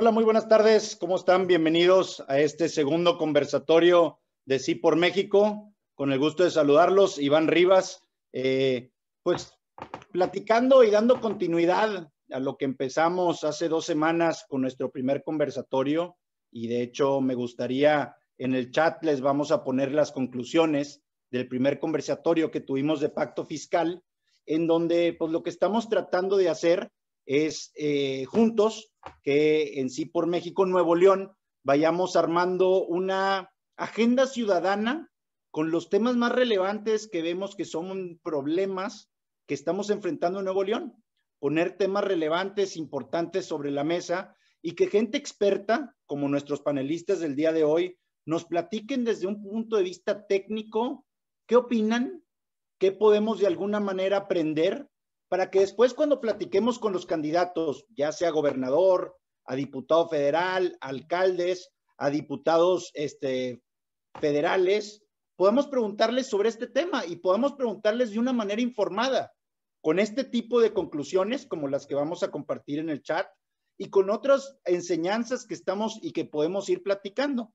Hola, muy buenas tardes. ¿Cómo están? Bienvenidos a este segundo conversatorio de Sí por México. Con el gusto de saludarlos, Iván Rivas. Pues platicando y dando continuidad a lo que empezamos hace 2 semanas con nuestro primer conversatorio. Y de hecho me gustaría, en el chat les vamos a poner las conclusiones del primer conversatorio que tuvimos de pacto fiscal, en donde pues lo que estamos tratando de hacer es juntos que en Sí por México Nuevo León vayamos armando una agenda ciudadana con los temas más relevantes que vemos que son problemas que estamos enfrentando en Nuevo León. Poner temas relevantes, importantes sobre la mesa y que gente experta, como nuestros panelistas del día de hoy, nos platiquen desde un punto de vista técnico qué opinan, qué podemos de alguna manera aprender para que después cuando platiquemos con los candidatos, ya sea gobernador, a diputado federal, alcaldes, a diputados federales, podamos preguntarles sobre este tema y podamos preguntarles de una manera informada, con este tipo de conclusiones como las que vamos a compartir en el chat y con otras enseñanzas que estamos y que podemos ir platicando.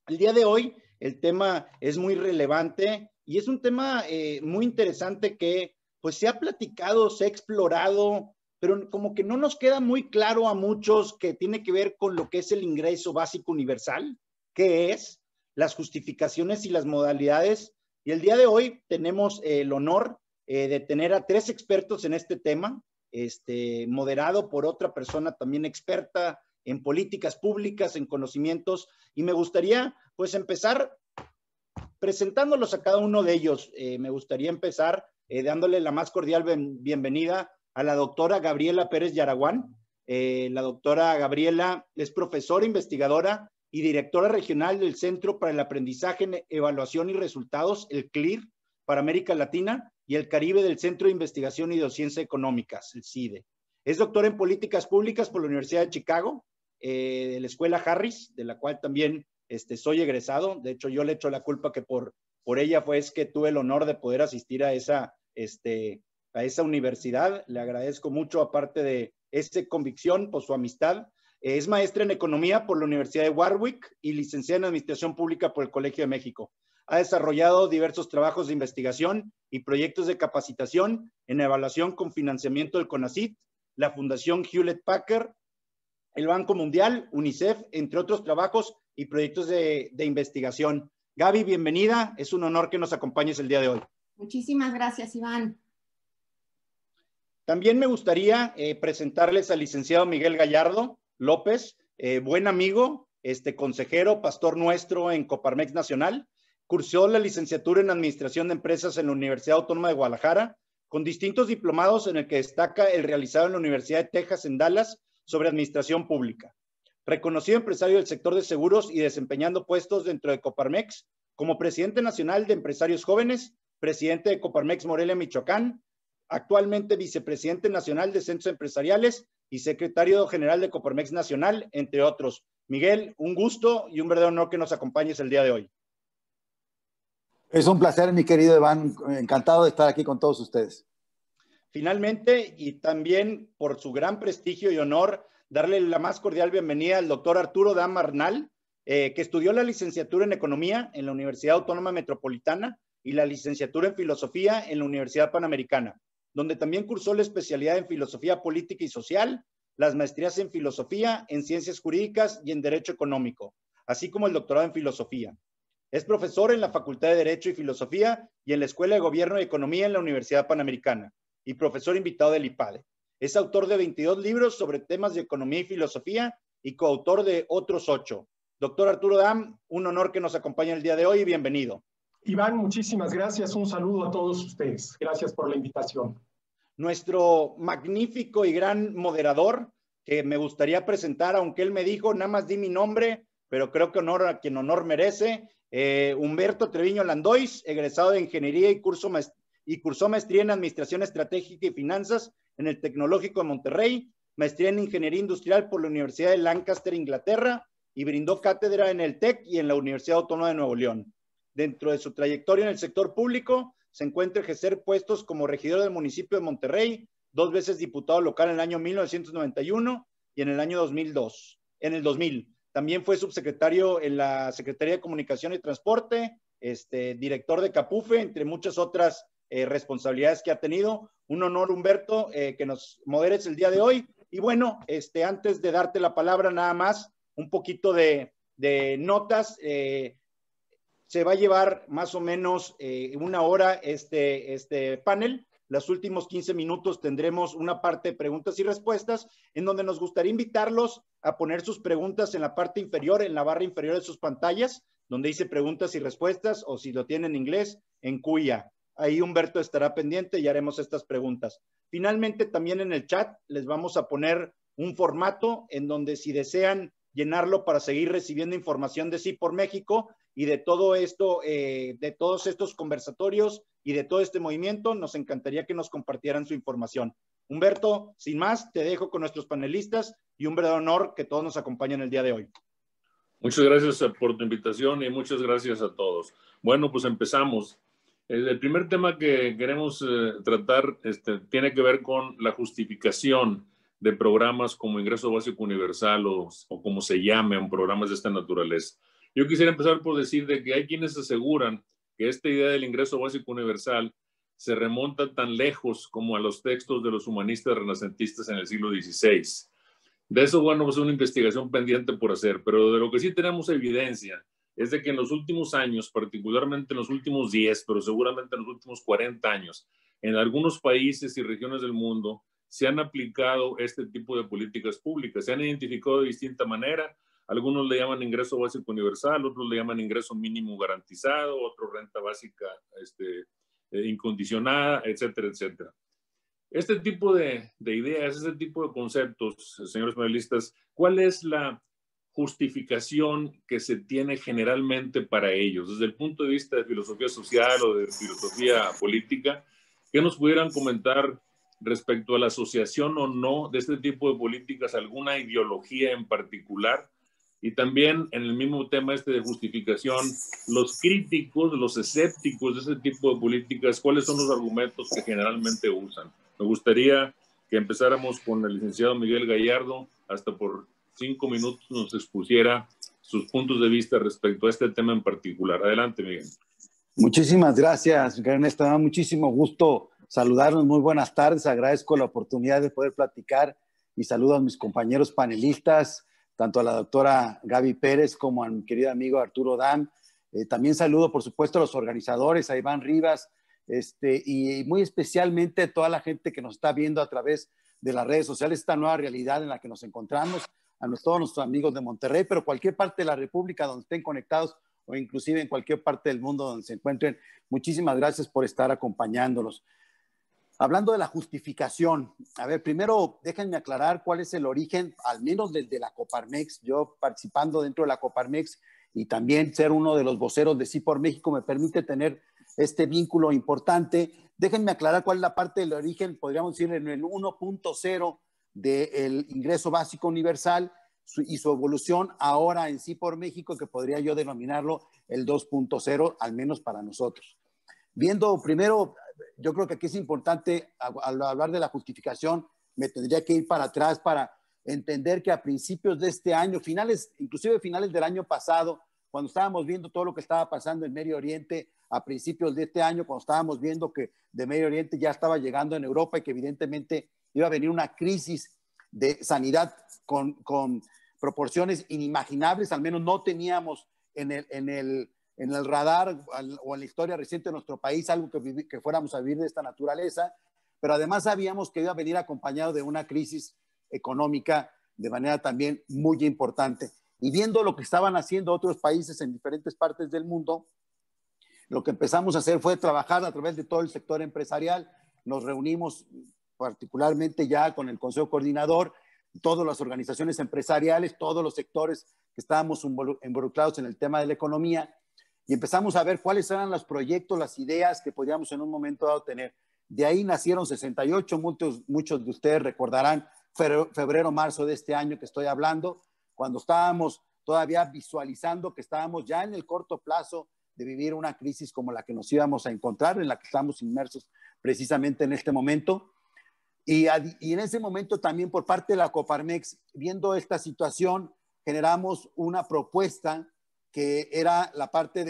El día de hoy el tema es muy relevante y es un tema muy interesante que pues se ha platicado, se ha explorado, pero como que no nos queda muy claro a muchos que tiene que ver con lo que es el ingreso básico universal, qué es, las justificaciones y las modalidades. Y el día de hoy tenemos el honor de tener a 3 expertos en este tema, moderado por otra persona también experta en políticas públicas, en conocimientos, y me gustaría pues empezar presentándolos a cada uno de ellos. Me gustaría empezar dándole la más cordial bienvenida a la doctora Gabriela Pérez Yaraguán. La doctora Gabriela es profesora investigadora y directora regional del Centro para el Aprendizaje, Evaluación y Resultados, el CLIR, para América Latina y el Caribe del Centro de Investigación y Docencia Económicas, el CIDE. Es doctora en Políticas Públicas por la Universidad de Chicago, de la Escuela Harris, de la cual también soy egresado. De hecho, yo le echo la culpa que por ella fue que tuve el honor de poder asistir a esa universidad. Le agradezco mucho, aparte de esa convicción, por su amistad. Es maestra en Economía por la Universidad de Warwick y licenciada en Administración Pública por el Colegio de México. Ha desarrollado diversos trabajos de investigación y proyectos de capacitación en evaluación con financiamiento del CONACYT, la Fundación Hewlett Packard, el Banco Mundial, UNICEF, entre otros trabajos y proyectos de investigación. Gaby, bienvenida. Es un honor que nos acompañes el día de hoy. Muchísimas gracias, Iván. También me gustaría presentarles al licenciado Miguel Gallardo López, buen amigo, consejero, pastor nuestro en Coparmex Nacional. Cursó la licenciatura en Administración de Empresas en la Universidad Autónoma de Guadalajara, con distintos diplomados en el que destaca el realizado en la Universidad de Texas en Dallas sobre Administración Pública. Reconocido empresario del sector de seguros y desempeñando puestos dentro de Coparmex como presidente nacional de empresarios jóvenes, presidente de Coparmex Morelia, Michoacán, actualmente vicepresidente nacional de centros empresariales y secretario general de Coparmex Nacional, entre otros. Miguel, un gusto y un verdadero honor que nos acompañes el día de hoy. Es un placer, mi querido Iván. Encantado de estar aquí con todos ustedes. Finalmente, y también por su gran prestigio y honor, darle la más cordial bienvenida al doctor Arturo Dam Arnal, que estudió la licenciatura en Economía en la Universidad Autónoma Metropolitana y la licenciatura en Filosofía en la Universidad Panamericana, donde también cursó la especialidad en Filosofía Política y Social, las maestrías en Filosofía, en Ciencias Jurídicas y en Derecho Económico, así como el doctorado en Filosofía. Es profesor en la Facultad de Derecho y Filosofía y en la Escuela de Gobierno y Economía en la Universidad Panamericana y profesor invitado del IPADE. Es autor de 22 libros sobre temas de economía y filosofía y coautor de otros 8. Doctor Arturo Dam, un honor que nos acompañe el día de hoy y bienvenido. Iván, muchísimas gracias. Un saludo a todos ustedes. Gracias por la invitación. Nuestro magnífico y gran moderador, que me gustaría presentar, aunque él me dijo, nada más di mi nombre, pero creo que honor a quien honor merece, Humberto Treviño Landois, egresado de Ingeniería y cursó maestría en Administración Estratégica y Finanzas en el Tecnológico de Monterrey, maestría en Ingeniería Industrial por la Universidad de Lancaster, Inglaterra, y brindó cátedra en el TEC y en la Universidad Autónoma de Nuevo León. Dentro de su trayectoria en el sector público, se encuentra ejercer puestos como regidor del municipio de Monterrey, 2 veces diputado local en el año 1991 y en el año 2002. en el 2000. También fue subsecretario en la Secretaría de Comunicación y Transporte, director de Capufe, entre muchas otras responsabilidades que ha tenido. Un honor, Humberto, que nos moderes el día de hoy. Y bueno, antes de darte la palabra, nada más, un poquito de notas. Se va a llevar más o menos una hora este panel. Los últimos 15 minutos tendremos una parte de preguntas y respuestas, en donde nos gustaría invitarlos a poner sus preguntas en la parte inferior, en la barra inferior de sus pantallas, donde dice preguntas y respuestas, o si lo tienen en inglés, en Cuya. Ahí Humberto estará pendiente y haremos estas preguntas. Finalmente, también en el chat les vamos a poner un formato en donde, si desean llenarlo para seguir recibiendo información de Sí por México y de todo esto, de todos estos conversatorios y de todo este movimiento, nos encantaría que nos compartieran su información. Humberto, sin más, te dejo con nuestros panelistas y un verdadero honor que todos nos acompañen el día de hoy. Muchas gracias por tu invitación y muchas gracias a todos. Bueno, pues empezamos. El primer tema que queremos tratar tiene que ver con la justificación de programas como Ingreso Básico Universal o como se llamen, programas de esta naturaleza. Yo quisiera empezar por decir de que hay quienes aseguran que esta idea del Ingreso Básico Universal se remonta tan lejos como a los textos de los humanistas renacentistas en el siglo XVI. De eso, bueno, pues es una investigación pendiente por hacer, pero de lo que sí tenemos evidencia es de que en los últimos años, particularmente en los últimos 10, pero seguramente en los últimos 40 años, en algunos países y regiones del mundo se han aplicado este tipo de políticas públicas, se han identificado de distinta manera. Algunos le llaman ingreso básico universal, otros le llaman ingreso mínimo garantizado, otros renta básica incondicionada, etcétera, etcétera. Este tipo de ideas, este tipo de conceptos, señores panelistas, ¿cuál es la justificación que se tiene generalmente para ellos? Desde el punto de vista de filosofía social o de filosofía política, ¿qué nos pudieran comentar respecto a la asociación o no de este tipo de políticas, alguna ideología en particular? Y también en el mismo tema de justificación, los críticos, los escépticos de ese tipo de políticas, ¿cuáles son los argumentos que generalmente usan? Me gustaría que empezáramos con el licenciado Miguel Gallardo, hasta por 5 minutos nos expusiera sus puntos de vista respecto a este tema en particular. Adelante, Miguel. Muchísimas gracias, Ernesto. Me da muchísimo gusto saludarnos. Muy buenas tardes. Agradezco la oportunidad de poder platicar y saludo a mis compañeros panelistas, tanto a la doctora Gaby Pérez como a mi querido amigo Arturo Dam. También saludo, por supuesto, a los organizadores, a Iván Rivas, y muy especialmente a toda la gente que nos está viendo a través de las redes sociales, esta nueva realidad en la que nos encontramos, a todos nuestros amigos de Monterrey, pero cualquier parte de la República donde estén conectados o inclusive en cualquier parte del mundo donde se encuentren. Muchísimas gracias por estar acompañándonos. Hablando de la justificación, a ver, primero déjenme aclarar cuál es el origen, al menos desde la Coparmex. Yo participando dentro de la Coparmex y también ser uno de los voceros de Sí por México me permite tener este vínculo importante. Déjenme aclarar cuál es la parte del origen, podríamos decir en el 1.0 del ingreso básico universal y su evolución ahora en Sí por México, que podría yo denominarlo el 2.0, al menos para nosotros. Viendo primero, yo creo que aquí es importante, al hablar de la justificación, me tendría que ir para atrás para entender que a principios de este año, inclusive finales del año pasado, cuando estábamos viendo todo lo que estaba pasando en Medio Oriente, a principios de este año, cuando estábamos viendo que de Medio Oriente ya estaba llegando en Europa y que evidentemente iba a venir una crisis de sanidad con proporciones inimaginables, al menos no teníamos en el radar o en la historia reciente de nuestro país algo que fuéramos a vivir de esta naturaleza, pero además sabíamos que iba a venir acompañado de una crisis económica de manera también muy importante. Y viendo lo que estaban haciendo otros países en diferentes partes del mundo, lo que empezamos a hacer fue trabajar a través de todo el sector empresarial. Nos reunimos particularmente ya con el Consejo Coordinador, todas las organizaciones empresariales, todos los sectores que estábamos involucrados en el tema de la economía, y empezamos a ver cuáles eran los proyectos, las ideas que podíamos en un momento dado tener. De ahí nacieron 68, muchos de ustedes recordarán febrero, marzo de este año que estoy hablando, cuando estábamos todavía visualizando que estábamos ya en el corto plazo de vivir una crisis como la que nos íbamos a encontrar, en la que estamos inmersos precisamente en este momento. Y en ese momento también por parte de la Coparmex, viendo esta situación, generamos una propuesta que era la parte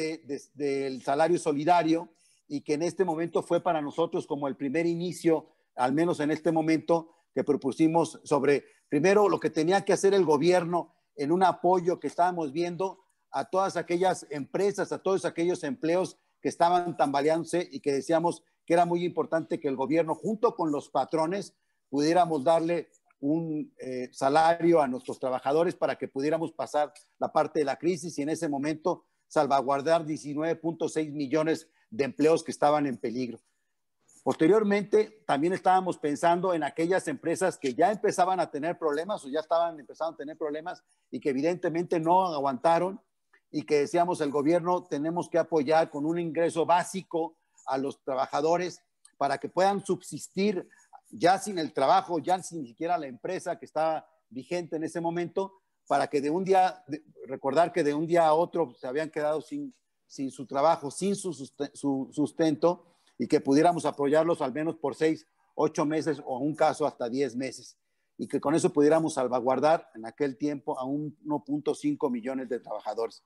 del salario solidario y que en este momento fue para nosotros como el primer inicio, al menos en este momento, que propusimos sobre, primero, lo que tenía que hacer el gobierno en un apoyo que estábamos viendo a todas aquellas empresas, a todos aquellos empleos que estaban tambaleándose y que decíamos que era muy importante que el gobierno, junto con los patrones, pudiéramos darle un salario a nuestros trabajadores para que pudiéramos pasar la parte de la crisis y en ese momento salvaguardar 19.6 millones de empleos que estaban en peligro. Posteriormente, también estábamos pensando en aquellas empresas que ya empezaban a tener problemas o ya estaban empezando a tener problemas y que evidentemente no aguantaron y que decíamos el gobierno tenemos que apoyar con un ingreso básico a los trabajadores para que puedan subsistir ya sin el trabajo, ya sin ni siquiera la empresa que estaba vigente en ese momento, para que de un día, recordar que de un día a otro se habían quedado sin su trabajo, sin su sustento, y que pudiéramos apoyarlos al menos por 6, 8 meses o en un caso hasta 10 meses. Y que con eso pudiéramos salvaguardar en aquel tiempo a 1.5 millones de trabajadores.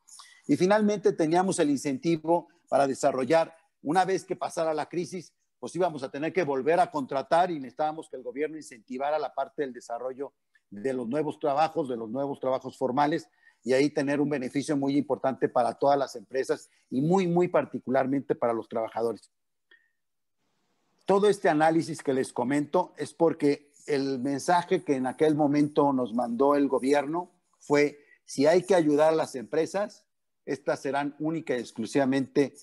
Y finalmente teníamos el incentivo para desarrollar, una vez que pasara la crisis, pues íbamos a tener que volver a contratar y necesitábamos que el gobierno incentivara la parte del desarrollo de los nuevos trabajos formales y ahí tener un beneficio muy importante para todas las empresas y muy particularmente para los trabajadores. Todo este análisis que les comento es porque el mensaje que en aquel momento nos mandó el gobierno fue, si hay que ayudar a las empresas, estas serán única y exclusivamente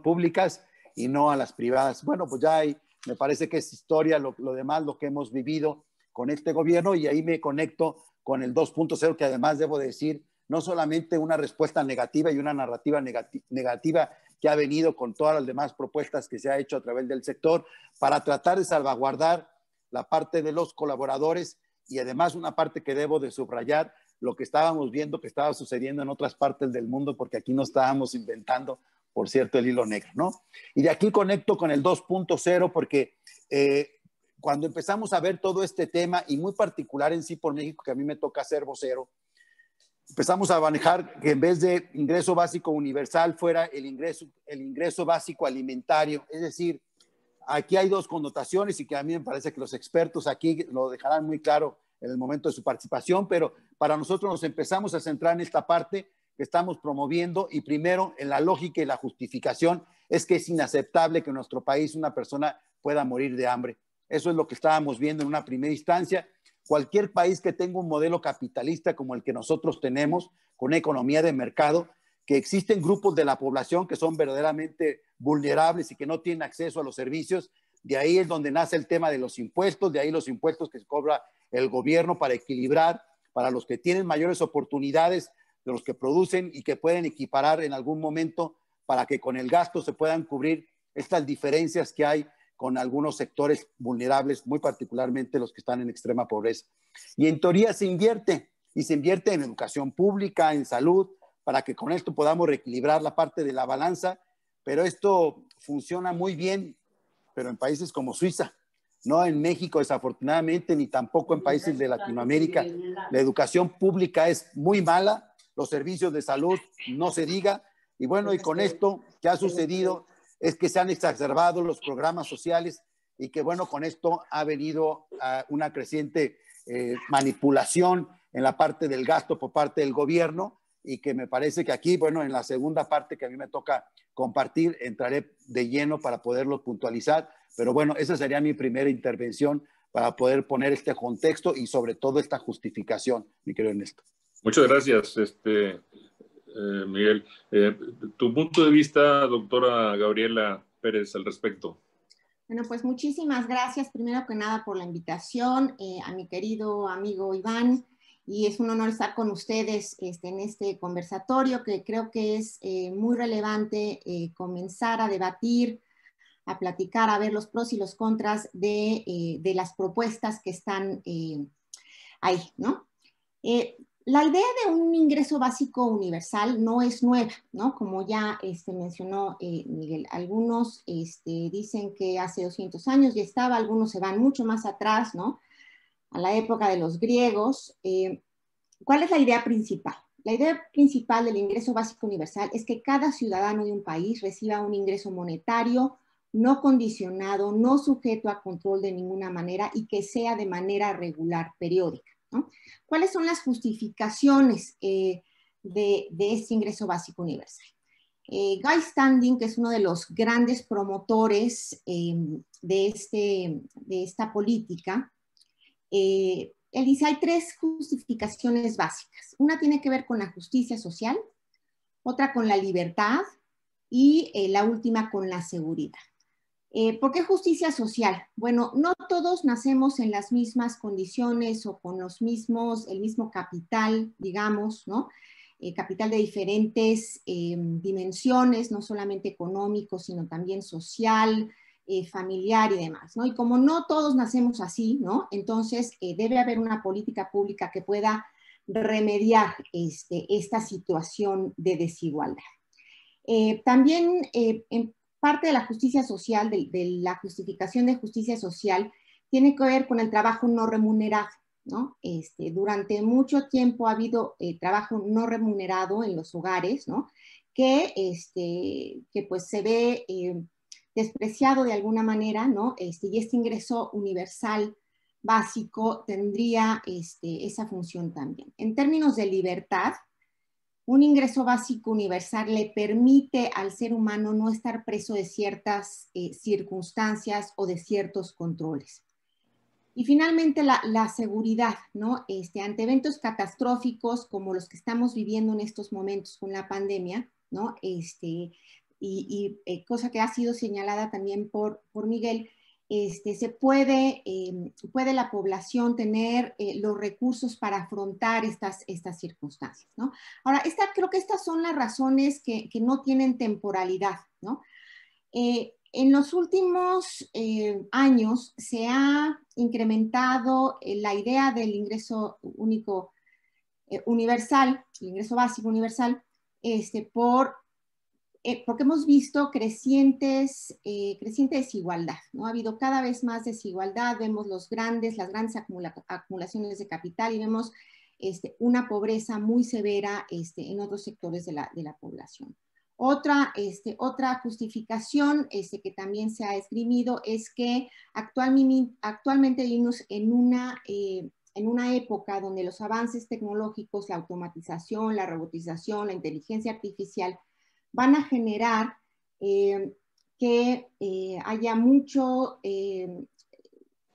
públicas y no a las privadas. Bueno, pues ya me parece que es historia lo demás, lo que hemos vivido con este gobierno y ahí me conecto con el 2.0 que además debo decir, no solamente una respuesta negativa y una narrativa negativa que ha venido con todas las demás propuestas que se ha hecho a través del sector para tratar de salvaguardar la parte de los colaboradores y además una parte que debo de subrayar, lo que estábamos viendo que estaba sucediendo en otras partes del mundo, porque aquí no estábamos inventando, por cierto, el hilo negro, ¿no? Y de aquí conecto con el 2.0 porque cuando empezamos a ver todo este tema y muy particular en Sí por México, que a mí me toca ser vocero, empezamos a manejar que en vez de ingreso básico universal fuera el ingreso básico alimentario. Es decir, aquí hay dos connotaciones y que a mí me parece que los expertos aquí lo dejarán muy claro en el momento de su participación, pero para nosotros nos empezamos a centrar en esta parte que estamos promoviendo y primero en la lógica y la justificación es que es inaceptable que en nuestro país una persona pueda morir de hambre. Eso es lo que estábamos viendo en una primera instancia. Cualquier país que tenga un modelo capitalista como el que nosotros tenemos, con una economía de mercado, que existen grupos de la población que son verdaderamente vulnerables y que no tienen acceso a los servicios, de ahí es donde nace el tema de los impuestos, de ahí los impuestos que cobra el gobierno para equilibrar, para los que tienen mayores oportunidades, de los que producen y que pueden equiparar en algún momento para que con el gasto se puedan cubrir estas diferencias que hay con algunos sectores vulnerables, muy particularmente los que están en extrema pobreza. Y en teoría se invierte en educación pública, en salud, para que con esto podamos reequilibrar la parte de la balanza, pero esto funciona muy bien, pero en países como Suiza, no en México desafortunadamente, ni tampoco en países de Latinoamérica. La educación pública es muy mala, los servicios de salud no se diga, y bueno, y con esto que ha sucedido es que se han exacerbado los programas sociales y que bueno, con esto ha venido una creciente manipulación en la parte del gasto por parte del gobierno y que me parece que aquí, bueno, en la segunda parte que a mí me toca compartir, entraré de lleno para poderlo puntualizar, pero bueno, esa sería mi primera intervención para poder poner este contexto y sobre todo esta justificación, mi querido Ernesto. Muchas gracias, Miguel. Tu punto de vista, doctora Gabriela Pérez, al respecto. Bueno, pues muchísimas gracias, primero que nada, por la invitación, a mi querido amigo Iván, y es un honor estar con ustedes en este conversatorio que creo que es muy relevante comenzar a debatir, a platicar, a ver los pros y los contras de las propuestas que están ahí, ¿no? La idea de un ingreso básico universal no es nueva, ¿no? Como ya mencionó Miguel, algunos dicen que hace 200 años ya estaba, algunos se van mucho más atrás, ¿no? A la época de los griegos. ¿Cuál es la idea principal? La idea principal del ingreso básico universal es que cada ciudadano de un país reciba un ingreso monetario no condicionado, no sujeto a control de ninguna manera y que sea de manera regular, periódica, ¿no? ¿Cuáles son las justificaciones de este ingreso básico universal? Guy Standing, que es uno de los grandes promotores de esta política, él dice, hay tres justificaciones básicas. Una tiene que ver con la justicia social, otra con la libertad y la última con la seguridad. ¿Por qué justicia social? Bueno, no todos nacemos en las mismas condiciones o con el mismo capital, digamos, ¿no? Capital de diferentes dimensiones, no solamente económico, sino también social, familiar y demás, ¿no? Y como no todos nacemos así, ¿no? Entonces debe haber una política pública que pueda remediar esta situación de desigualdad. También en parte de la justicia social, de la justificación de justicia social, tiene que ver con el trabajo no remunerado, ¿no? Durante mucho tiempo ha habido trabajo no remunerado en los hogares, ¿no? Que pues se ve despreciado de alguna manera, ¿no? Y este ingreso universal básico tendría esa función también. En términos de libertad, un ingreso básico universal le permite al ser humano no estar preso de ciertas circunstancias o de ciertos controles. Y finalmente la seguridad, ¿no? Ante eventos catastróficos como los que estamos viviendo en estos momentos con la pandemia, ¿no? Cosa que ha sido señalada también por Miguel, puede la población tener los recursos para afrontar estas circunstancias, ¿no? Ahora, creo que estas son las razones que no tienen temporalidad, ¿no? En los últimos años se ha incrementado la idea del ingreso único universal, el ingreso básico universal, porque hemos visto creciente desigualdad, ¿no? Ha habido cada vez más desigualdad, vemos las grandes acumulaciones de capital y vemos una pobreza muy severa en otros sectores de la población. Otra justificación que también se ha esgrimido es que actualmente vivimos en una época donde los avances tecnológicos, la automatización, la robotización, la inteligencia artificial van a generar que haya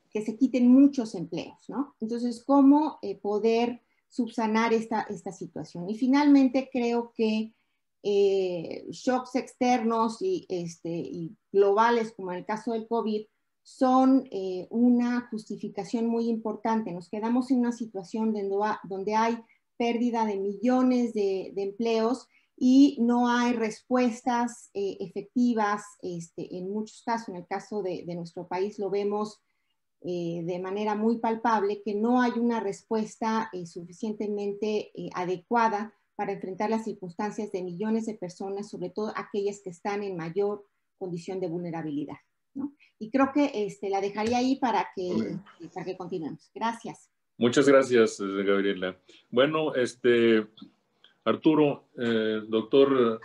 que se quiten muchos empleos, ¿no? Entonces, ¿cómo poder subsanar esta situación? Y finalmente creo que shocks externos y globales, como en el caso del COVID, son una justificación muy importante. Nos quedamos en una situación donde hay pérdida de millones de empleos y no hay respuestas efectivas en muchos casos. En el caso de nuestro país lo vemos de manera muy palpable, que no hay una respuesta suficientemente adecuada para enfrentar las circunstancias de millones de personas, sobre todo aquellas que están en mayor condición de vulnerabilidad, ¿no? Y creo que la dejaría ahí para que continuemos. Gracias. Muchas gracias, Gabriela. Bueno, Arturo, doctor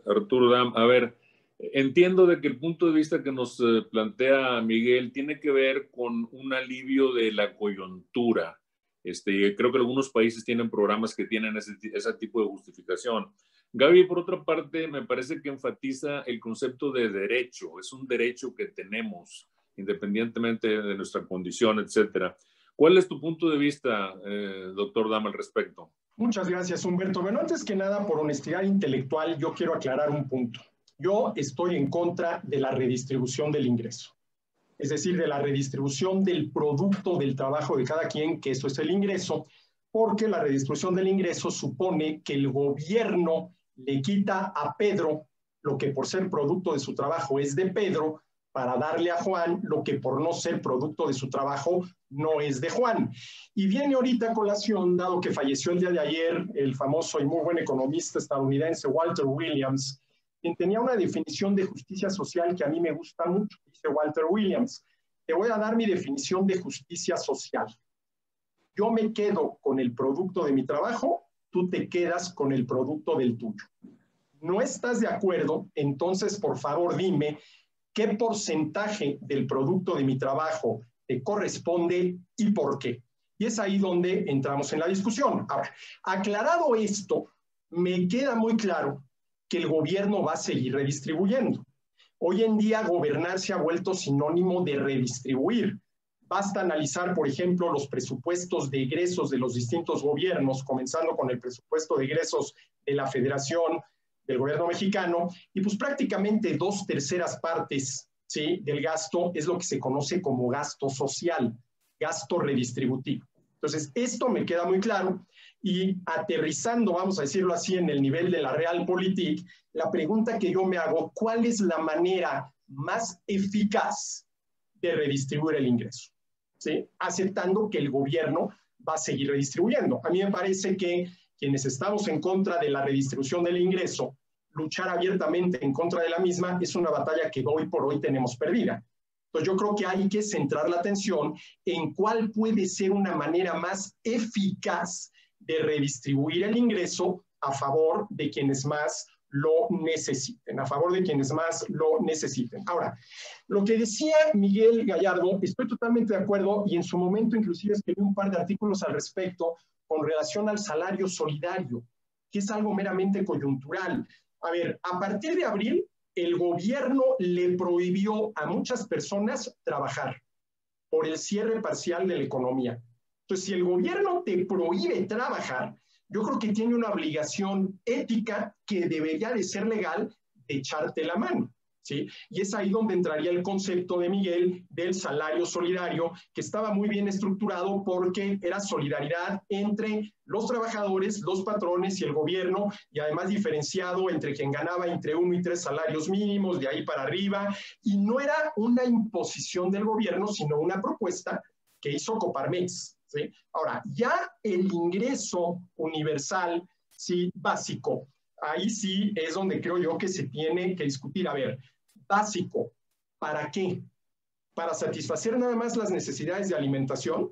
Arturo Dam, a ver, entiendo de que el punto de vista que nos plantea Miguel tiene que ver con un alivio de la coyuntura. Creo que algunos países tienen programas que tienen ese tipo de justificación. Gaby, por otra parte, me parece que enfatiza el concepto de derecho. Es un derecho que tenemos, independientemente de nuestra condición, etcétera. ¿Cuál es tu punto de vista, doctor Dam, al respecto? Muchas gracias, Humberto. Bueno, antes que nada, por honestidad intelectual, yo quiero aclarar un punto. Yo estoy en contra de la redistribución del ingreso. Es decir, de la redistribución del producto del trabajo de cada quien, que eso es el ingreso, porque la redistribución del ingreso supone que el gobierno le quita a Pedro lo que por ser producto de su trabajo es de Pedro, para darle a Juan lo que por no ser producto de su trabajo no es de Juan. Y viene ahorita a colación, dado que falleció el día de ayer el famoso y muy buen economista estadounidense Walter Williams, quien tenía una definición de justicia social que a mí me gusta mucho, dice Walter Williams. Te voy a dar mi definición de justicia social. Yo me quedo con el producto de mi trabajo, tú te quedas con el producto del tuyo. ¿No estás de acuerdo? Entonces, por favor, dime qué porcentaje del producto de mi trabajo te corresponde y por qué. Y es ahí donde entramos en la discusión. Ahora, aclarado esto, me queda muy claro que el gobierno va a seguir redistribuyendo. Hoy en día, gobernar se ha vuelto sinónimo de redistribuir. Basta analizar, por ejemplo, los presupuestos de egresos de los distintos gobiernos, comenzando con el presupuesto de egresos de la Federación, del gobierno mexicano, y pues prácticamente 2/3 partes, ¿sí?, del gasto es lo que se conoce como gasto social, gasto redistributivo. Entonces, esto me queda muy claro, y aterrizando, vamos a decirlo así, en el nivel de la realpolitik, la pregunta que yo me hago, ¿cuál es la manera más eficaz de redistribuir el ingreso? ¿Sí? Aceptando que el gobierno va a seguir redistribuyendo. A mí me parece que quienes estamos en contra de la redistribución del ingreso, luchar abiertamente en contra de la misma es una batalla que hoy por hoy tenemos perdida. Entonces yo creo que hay que centrar la atención en cuál puede ser una manera más eficaz de redistribuir el ingreso a favor de quienes más lo necesiten, a favor de quienes más lo necesiten. Ahora, lo que decía Miguel Gallardo, estoy totalmente de acuerdo, y en su momento inclusive escribí un par de artículos al respecto con relación al salario solidario, que es algo meramente coyuntural. A ver, a partir de abril, el gobierno le prohibió a muchas personas trabajar por el cierre parcial de la economía. Entonces, si el gobierno te prohíbe trabajar, yo creo que tiene una obligación ética que debería de ser legal de echarte la mano, ¿sí? Y es ahí donde entraría el concepto de Miguel del salario solidario, que estaba muy bien estructurado porque era solidaridad entre los trabajadores, los patrones y el gobierno, y además diferenciado entre quien ganaba entre 1 y 3 salarios mínimos, de ahí para arriba, y no era una imposición del gobierno, sino una propuesta que hizo Coparmex, ¿sí? Ahora, ya el ingreso universal, sí, básico, ahí sí es donde creo yo que se tiene que discutir. A ver, básico, ¿para qué? ¿Para satisfacer nada más las necesidades de alimentación?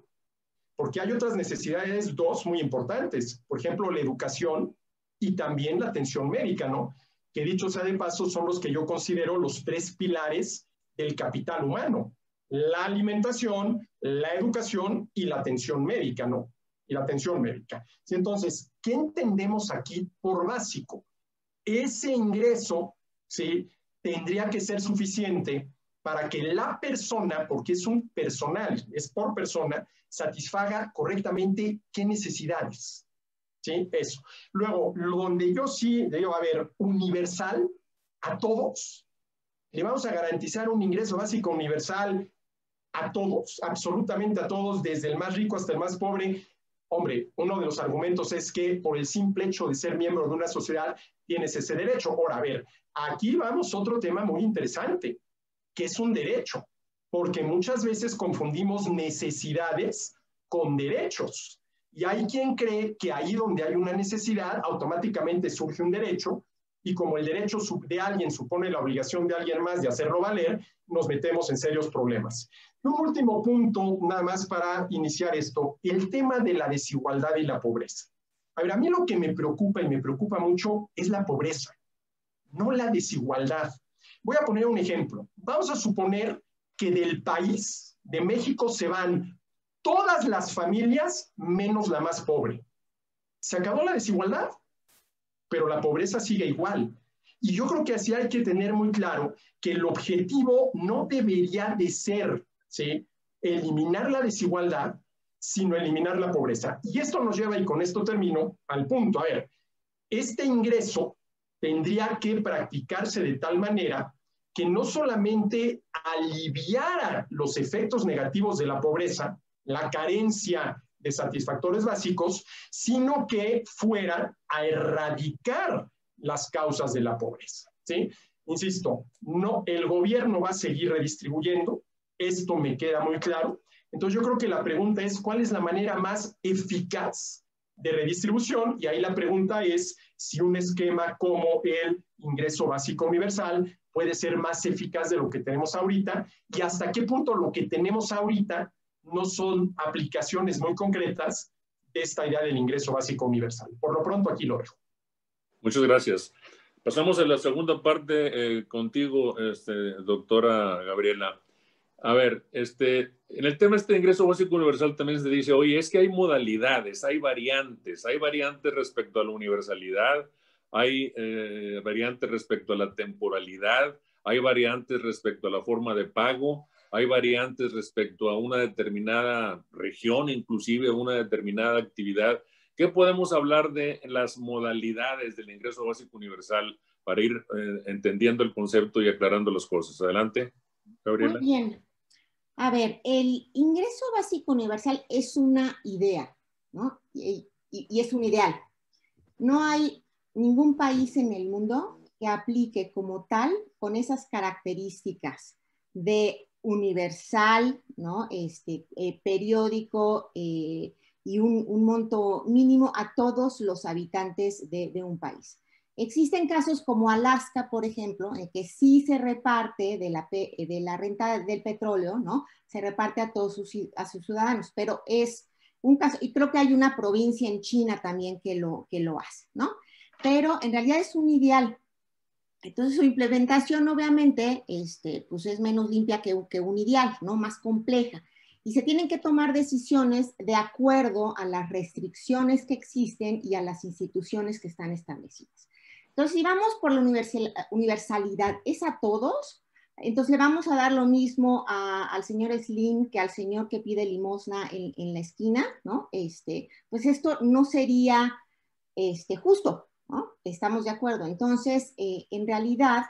Porque hay otras necesidades, dos muy importantes, por ejemplo, la educación y también la atención médica, ¿no? Que dicho sea de paso, son los que yo considero los 3 pilares del capital humano: la alimentación, la educación y la atención médica, ¿no? Y la atención médica. ¿Sí? Entonces, ¿qué entendemos aquí por básico? Ese ingreso, ¿sí?, tendría que ser suficiente para que la persona, porque es un personal, es por persona, satisfaga correctamente qué necesidades. ¿Sí? Eso. Luego, donde yo sí digo, a ver, universal a todos. Le vamos a garantizar un ingreso básico universal a todos, absolutamente a todos, desde el más rico hasta el más pobre. Hombre, uno de los argumentos es que por el simple hecho de ser miembro de una sociedad tienes ese derecho. Ahora, a ver, aquí vamos a otro tema muy interesante, que es un derecho, porque muchas veces confundimos necesidades con derechos. Y hay quien cree que ahí donde hay una necesidad, automáticamente surge un derecho, y como el derecho de alguien supone la obligación de alguien más de hacerlo valer, nos metemos en serios problemas. Y un último punto, nada más para iniciar esto, el tema de la desigualdad y la pobreza. A ver, a mí lo que me preocupa y me preocupa mucho es la pobreza, no la desigualdad. Voy a poner un ejemplo. Vamos a suponer que del país, de México, se van todas las familias menos la más pobre. ¿Se acabó la desigualdad? Pero la pobreza sigue igual. Y yo creo que así hay que tener muy claro que el objetivo no debería de ser, ¿sí?, eliminar la desigualdad, sino eliminar la pobreza. Y esto nos lleva, y con esto termino, al punto. A ver, este ingreso tendría que practicarse de tal manera que no solamente aliviara los efectos negativos de la pobreza, la carencia de satisfactores básicos, sino que fuera a erradicar las causas de la pobreza, ¿sí? Insisto, no, el gobierno va a seguir redistribuyendo, esto me queda muy claro. Entonces yo creo que la pregunta es, ¿cuál es la manera más eficaz de redistribución? Y ahí la pregunta es si un esquema como el ingreso básico universal puede ser más eficaz de lo que tenemos ahorita, y hasta qué punto lo que tenemos ahorita no son aplicaciones muy concretas de esta idea del ingreso básico universal. Por lo pronto, aquí lo dejo. Muchas gracias. Pasamos a la segunda parte contigo, doctora Gabriela. A ver, en el tema de ingreso básico universal también se dice, oye, es que hay modalidades, hay variantes respecto a la universalidad, hay variantes respecto a la temporalidad, hay variantes respecto a la forma de pago, hay variantes respecto a una determinada región, inclusive una determinada actividad. ¿Qué podemos hablar de las modalidades del ingreso básico universal para ir entendiendo el concepto y aclarando las cosas? Adelante, Gabriela. Muy bien. A ver, el ingreso básico universal es una idea, ¿no? Y es un ideal. No hay ningún país en el mundo que aplique como tal con esas características de universal, ¿no? Periódico y un monto mínimo a todos los habitantes de un país. Existen casos como Alaska, por ejemplo, en que sí se reparte de la renta del petróleo, ¿no? Se reparte a todos sus ciudadanos, pero es un caso, y creo que hay una provincia en China también que lo hace, ¿no? Pero en realidad es un ideal. Entonces su implementación obviamente pues es menos limpia que un ideal, ¿no? Más compleja. Y se tienen que tomar decisiones de acuerdo a las restricciones que existen y a las instituciones que están establecidas. Entonces, si vamos por la universalidad, ¿es a todos? Entonces le vamos a dar lo mismo al señor Slim que al señor que pide limosna en la esquina, ¿no? Pues esto no sería justo, ¿no? Estamos de acuerdo. Entonces, en realidad,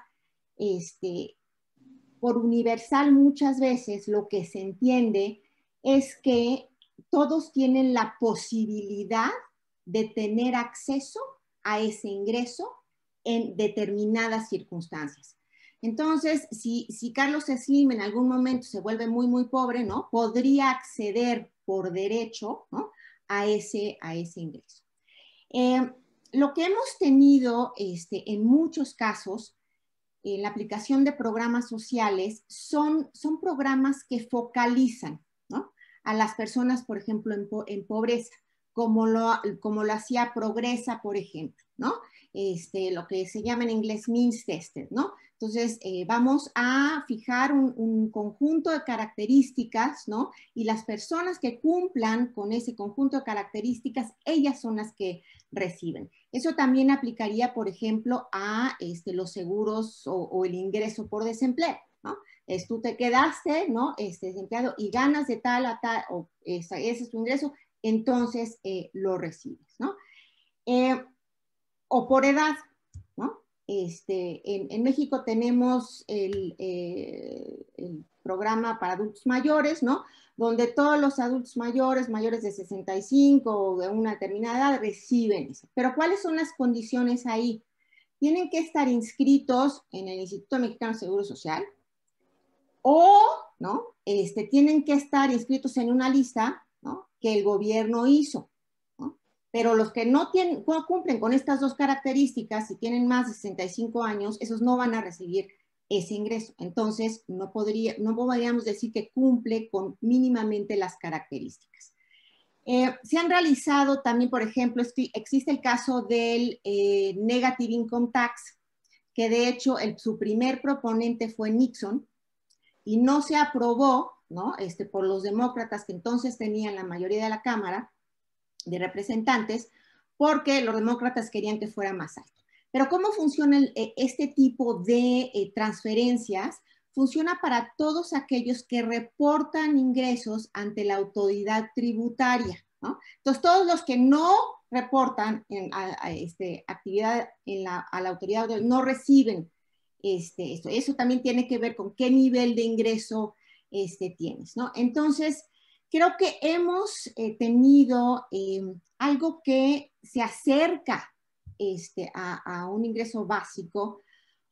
por universal muchas veces lo que se entiende es que todos tienen la posibilidad de tener acceso a ese ingreso en determinadas circunstancias. Entonces, si Carlos Slim en algún momento se vuelve muy, muy pobre, ¿no? Podría acceder por derecho, ¿no? a ese ingreso. Lo que hemos tenido en muchos casos en la aplicación de programas sociales son programas que focalizan, ¿no? a las personas, por ejemplo, en pobreza, como lo hacía Progresa, por ejemplo, ¿no? Lo que se llama en inglés means tested, ¿no? Entonces, vamos a fijar un conjunto de características, ¿no? Y las personas que cumplan con ese conjunto de características, ellas son las que reciben. Eso también aplicaría, por ejemplo, a los seguros o el ingreso por desempleo, ¿no? Tú te quedaste, ¿no? Desempleado y ganas de tal a tal, o ese es tu ingreso, entonces lo recibes, ¿no? O por edad, ¿no? En México tenemos el programa para adultos mayores, ¿no? Donde todos los adultos mayores de 65 o de una determinada edad reciben eso. Pero ¿cuáles son las condiciones ahí? Tienen que estar inscritos en el Instituto Mexicano de Seguro Social o, ¿no? Tienen que estar inscritos en una lista, ¿no? que el gobierno hizo. Pero los que no cumplen con estas dos características, si tienen más de 65 años, esos no van a recibir ese ingreso. Entonces, no podríamos decir que cumple con mínimamente las características. Se han realizado también, por ejemplo, existe el caso del Negative Income Tax, que de hecho su primer proponente fue Nixon, y no se aprobó, ¿no? por los demócratas que entonces tenían la mayoría de la Cámara de Representantes, porque los demócratas querían que fuera más alto. Pero ¿cómo funciona este tipo de transferencias? Funciona para todos aquellos que reportan ingresos ante la autoridad tributaria, ¿no? Entonces, todos los que no reportan actividad a la autoridad no reciben esto. Eso también tiene que ver con qué nivel de ingreso tienes, ¿no? Entonces, creo que hemos tenido algo que se acerca a un ingreso básico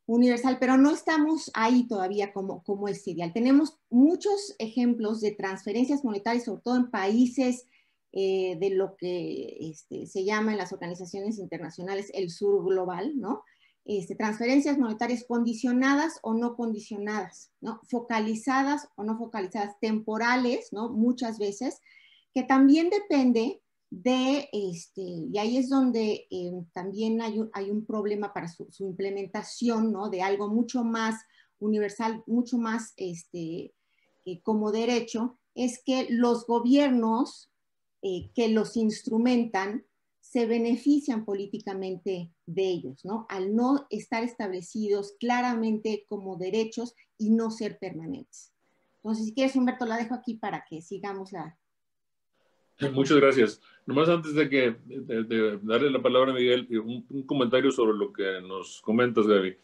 universal, pero no estamos ahí todavía como es ideal. Tenemos muchos ejemplos de transferencias monetarias, sobre todo en países de lo que se llama en las organizaciones internacionales el sur global, ¿no? transferencias monetarias condicionadas o no condicionadas, ¿no? Focalizadas o no focalizadas, temporales, ¿no? Muchas veces, que también depende de, y ahí es donde también hay un problema para su implementación, ¿no? De algo mucho más universal, mucho más como derecho, es que los gobiernos que los instrumentan se benefician políticamente de ellos, ¿no? Al no estar establecidos claramente como derechos y no ser permanentes. Entonces, si quieres, Humberto, la dejo aquí para que sigamos la... Muchas gracias. Nomás antes de darle la palabra a Miguel, un comentario sobre lo que nos comentas, Gaby.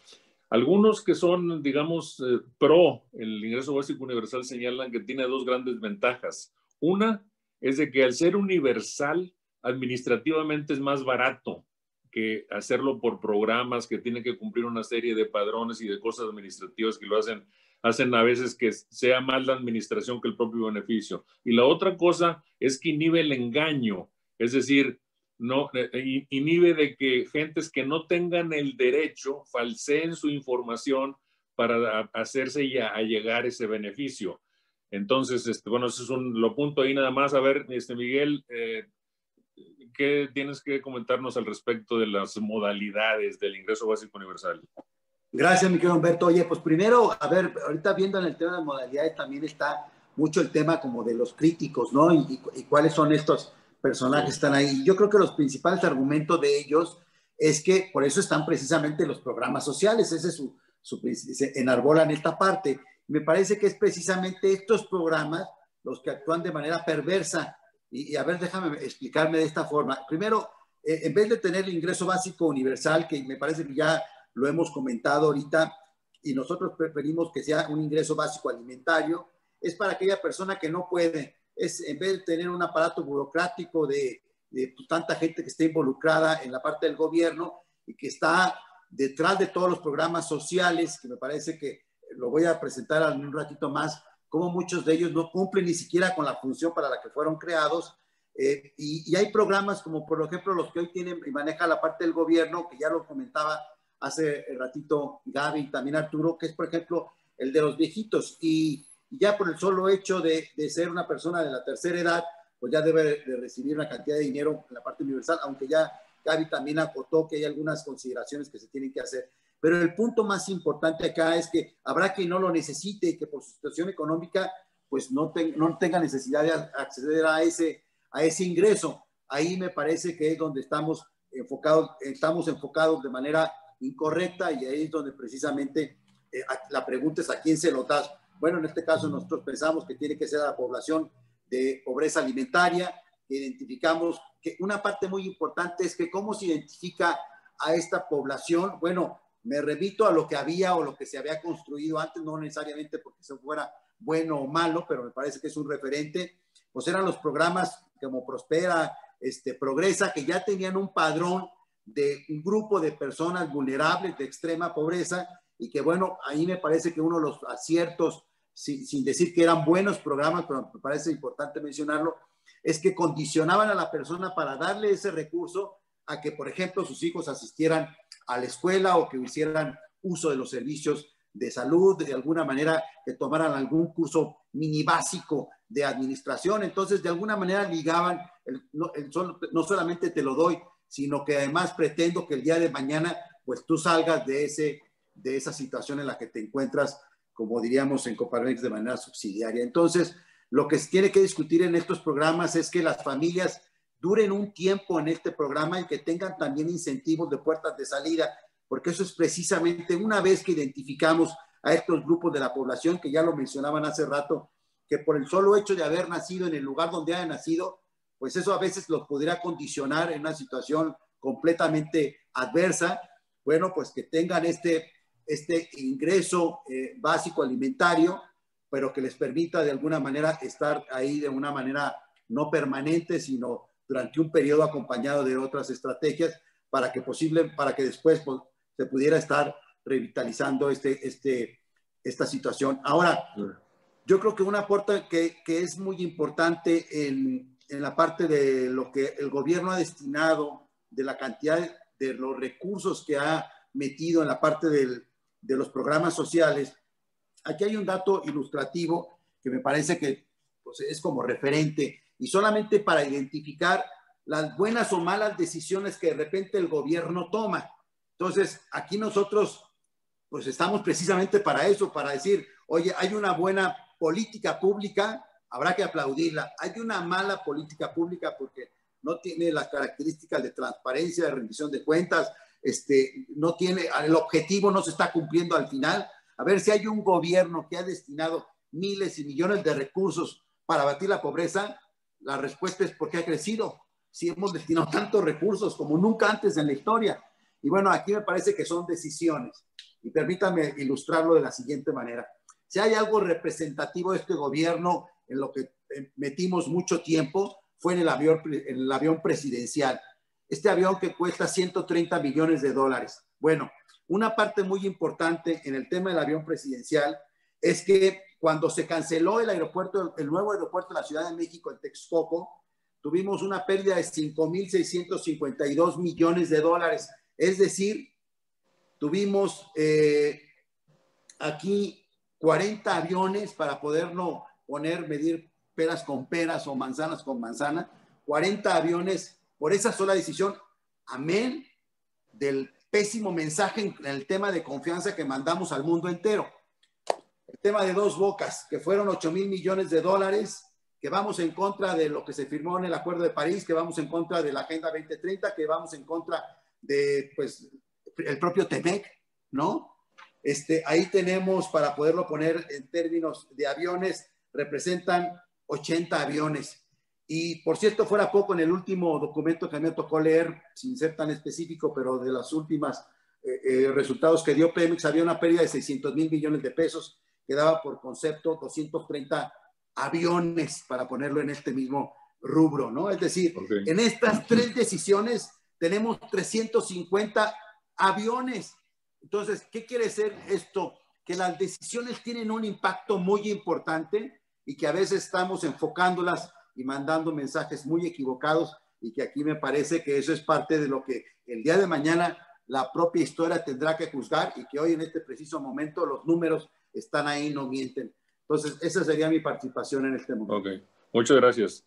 Algunos que son, digamos, pro el ingreso básico universal señalan que tiene dos grandes ventajas. Una es de que al ser universal, administrativamente es más barato que hacerlo por programas que tienen que cumplir una serie de padrones y de cosas administrativas que lo hacen a veces que sea más la administración que el propio beneficio. Y la otra cosa es que inhibe el engaño, es decir, no inhibe de que gentes que no tengan el derecho falseen su información para hacerse y a llegar ese beneficio. Entonces, bueno, eso es lo punto ahí nada más. A ver, Miguel, ¿qué tienes que comentarnos al respecto de las modalidades del ingreso básico universal? Gracias, mi querido Humberto. Oye, pues primero, a ver, ahorita viendo en el tema de modalidades también está mucho el tema como de los críticos, ¿no? Y cuáles son estos personajes que están ahí. Yo creo que los principales argumentos de ellos es que por eso están precisamente los programas sociales. Ese es se enarbolan esta parte. Me parece que es precisamente estos programas los que actúan de manera perversa. Y a ver, déjame explicarme de esta forma. Primero, en vez de tener el ingreso básico universal, que me parece que ya lo hemos comentado ahorita, y nosotros preferimos que sea un ingreso básico alimentario, es para aquella persona que no puede, en vez de tener un aparato burocrático de pues, tanta gente que está involucrada en la parte del gobierno y que está detrás de todos los programas sociales, que me parece que lo voy a presentar en un ratito más, como muchos de ellos no cumplen ni siquiera con la función para la que fueron creados. Y hay programas como, por ejemplo, los que hoy tienen y maneja la parte del gobierno, que ya lo comentaba hace ratito Gaby y también Arturo, que es, por ejemplo, el de los viejitos. Y ya por el solo hecho de ser una persona de la tercera edad, pues ya debe de recibir una cantidad de dinero en la parte universal, aunque ya Gaby también acotó que hay algunas consideraciones que se tienen que hacer. Pero el punto más importante acá es que habrá quien no lo necesite y que por su situación económica pues no tenga necesidad de acceder a ese ingreso. Ahí me parece que es donde estamos enfocados de manera incorrecta, y ahí es donde precisamente la pregunta es a quién se lo das. Bueno, en este caso nosotros pensamos que tiene que ser a la población de pobreza alimentaria, que identificamos que una parte muy importante es que cómo se identifica a esta población. Bueno, me remito a lo que había o lo que se había construido antes, no necesariamente porque eso fuera bueno o malo, pero me parece que es un referente. Pues eran los programas como Prospera, Progresa, que ya tenían un padrón de un grupo de personas vulnerables de extrema pobreza, y que bueno, ahí me parece que uno de los aciertos, sin decir que eran buenos programas, pero me parece importante mencionarlo, es que condicionaban a la persona para darle ese recurso a que, por ejemplo, sus hijos asistieran a la escuela o que hicieran uso de los servicios de salud, de alguna manera que tomaran algún curso mini básico de administración. Entonces, de alguna manera ligaban, no solamente te lo doy, sino que además pretendo que el día de mañana, pues tú salgas de esa situación en la que te encuentras, como diríamos en Coparmex, de manera subsidiaria. Entonces, lo que se tiene que discutir en estos programas es que las familias duren un tiempo en este programa y que tengan también incentivos de puertas de salida, porque eso es precisamente una vez que identificamos a estos grupos de la población, que ya lo mencionaban hace rato, que por el solo hecho de haber nacido en el lugar donde hayan nacido, pues eso a veces los podría condicionar en una situación completamente adversa. Bueno, pues que tengan este ingreso básico alimentario, pero que les permita de alguna manera estar ahí de una manera no permanente, sino durante un periodo acompañado de otras estrategias para que después pues, se pudiera estar revitalizando esta situación. Ahora, yo creo que un aporte que es muy importante en la parte de lo que el gobierno ha destinado, de la cantidad de los recursos que ha metido en la parte de los programas sociales, aquí hay un dato ilustrativo que me parece que pues, es como referente y solamente para identificar las buenas o malas decisiones que de repente el gobierno toma. Entonces, aquí nosotros pues estamos precisamente para eso, para decir, oye, hay una buena política pública, habrá que aplaudirla. Hay una mala política pública porque no tiene las características de transparencia, de rendición de cuentas, no tiene, el objetivo no se está cumpliendo al final. A ver, si hay un gobierno que ha destinado miles y millones de recursos para abatir la pobreza, la respuesta es porque ha crecido. Si hemos destinado tantos recursos como nunca antes en la historia. Y bueno, aquí me parece que son decisiones. Y permítanme ilustrarlo de la siguiente manera. Si hay algo representativo de este gobierno en lo que metimos mucho tiempo, fue en el avión presidencial. Este avión que cuesta 130 millones de dólares. Bueno, una parte muy importante en el tema del avión presidencial es que cuando se canceló el nuevo aeropuerto de la Ciudad de México, en Texcoco, tuvimos una pérdida de 5,652 millones de dólares. Es decir, tuvimos aquí 40 aviones para podernos medir peras con peras o manzanas con manzana, 40 aviones por esa sola decisión, amén del pésimo mensaje en el tema de confianza que mandamos al mundo entero. El tema de Dos Bocas, que fueron 8,000 millones de dólares, que vamos en contra de lo que se firmó en el Acuerdo de París, que vamos en contra de la Agenda 2030, que vamos en contra de, pues, el propio TEMEC, ¿no? Ahí tenemos, para poderlo poner en términos de aviones, representan 80 aviones. Y por cierto, fuera poco, en el último documento que me tocó leer, sin ser tan específico, pero de las últimas resultados que dio Pemex, había una pérdida de 600,000 millones de pesos, que daba por concepto 230 aviones, para ponerlo en este mismo rubro, ¿no? Es decir, okay, en estas 3 decisiones tenemos 350 aviones. Entonces, ¿qué quiere decir esto? Que las decisiones tienen un impacto muy importante y que a veces estamos enfocándolas y mandando mensajes muy equivocados, y que aquí me parece que eso es parte de lo que el día de mañana la propia historia tendrá que juzgar, y que hoy en este preciso momento los números están ahí, no mienten. Entonces, esa sería mi participación en este momento. Ok, muchas gracias.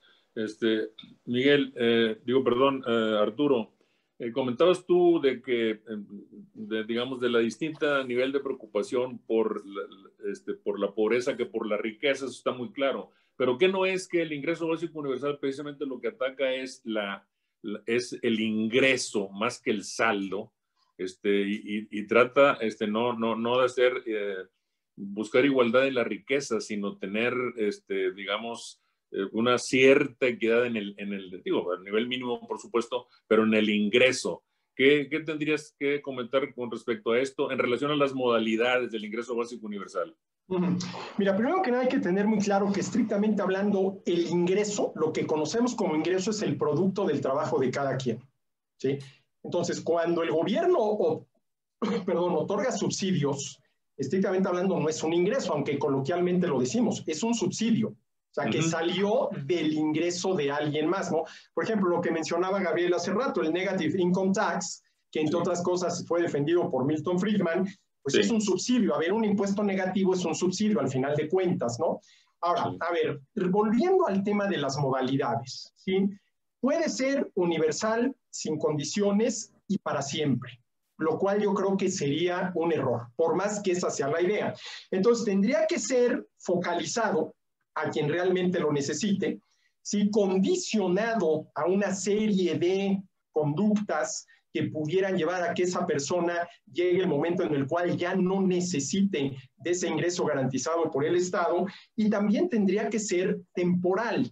Miguel, Arturo, comentabas tú de que, digamos, de la distinta nivel de preocupación por la pobreza que por la riqueza, eso está muy claro. Pero ¿qué no es que el ingreso básico universal precisamente lo que ataca es el ingreso más que el saldo, y trata no de hacer buscar igualdad en la riqueza, sino tener digamos una cierta equidad en el digo, a nivel mínimo por supuesto, pero en el ingreso? ¿Qué tendrías que comentar con respecto a esto en relación a las modalidades del ingreso básico universal? Mira, primero que nada hay que tener muy claro que, estrictamente hablando, el ingreso, lo que conocemos como ingreso, es el producto del trabajo de cada quien, ¿sí? Entonces, cuando el gobierno otorga subsidios, estrictamente hablando no es un ingreso, aunque coloquialmente lo decimos, es un subsidio. O sea, que salió del ingreso de alguien más, ¿no? Por ejemplo, lo que mencionaba Gabriel hace rato, el Negative Income Tax, que entre otras cosas fue defendido por Milton Friedman, pues es un subsidio. A ver, un impuesto negativo es un subsidio al final de cuentas, ¿no? Ahora, a ver, volviendo al tema de las modalidades, ¿sí? Puede ser universal, sin condiciones y para siempre, lo cual yo creo que sería un error, por más que esa sea la idea. Entonces, tendría que ser focalizado a quien realmente lo necesite, ¿sí? Condicionado a una serie de conductas que pudieran llevar a que esa persona llegue el momento en el cual ya no necesite de ese ingreso garantizado por el Estado, y también tendría que ser temporal,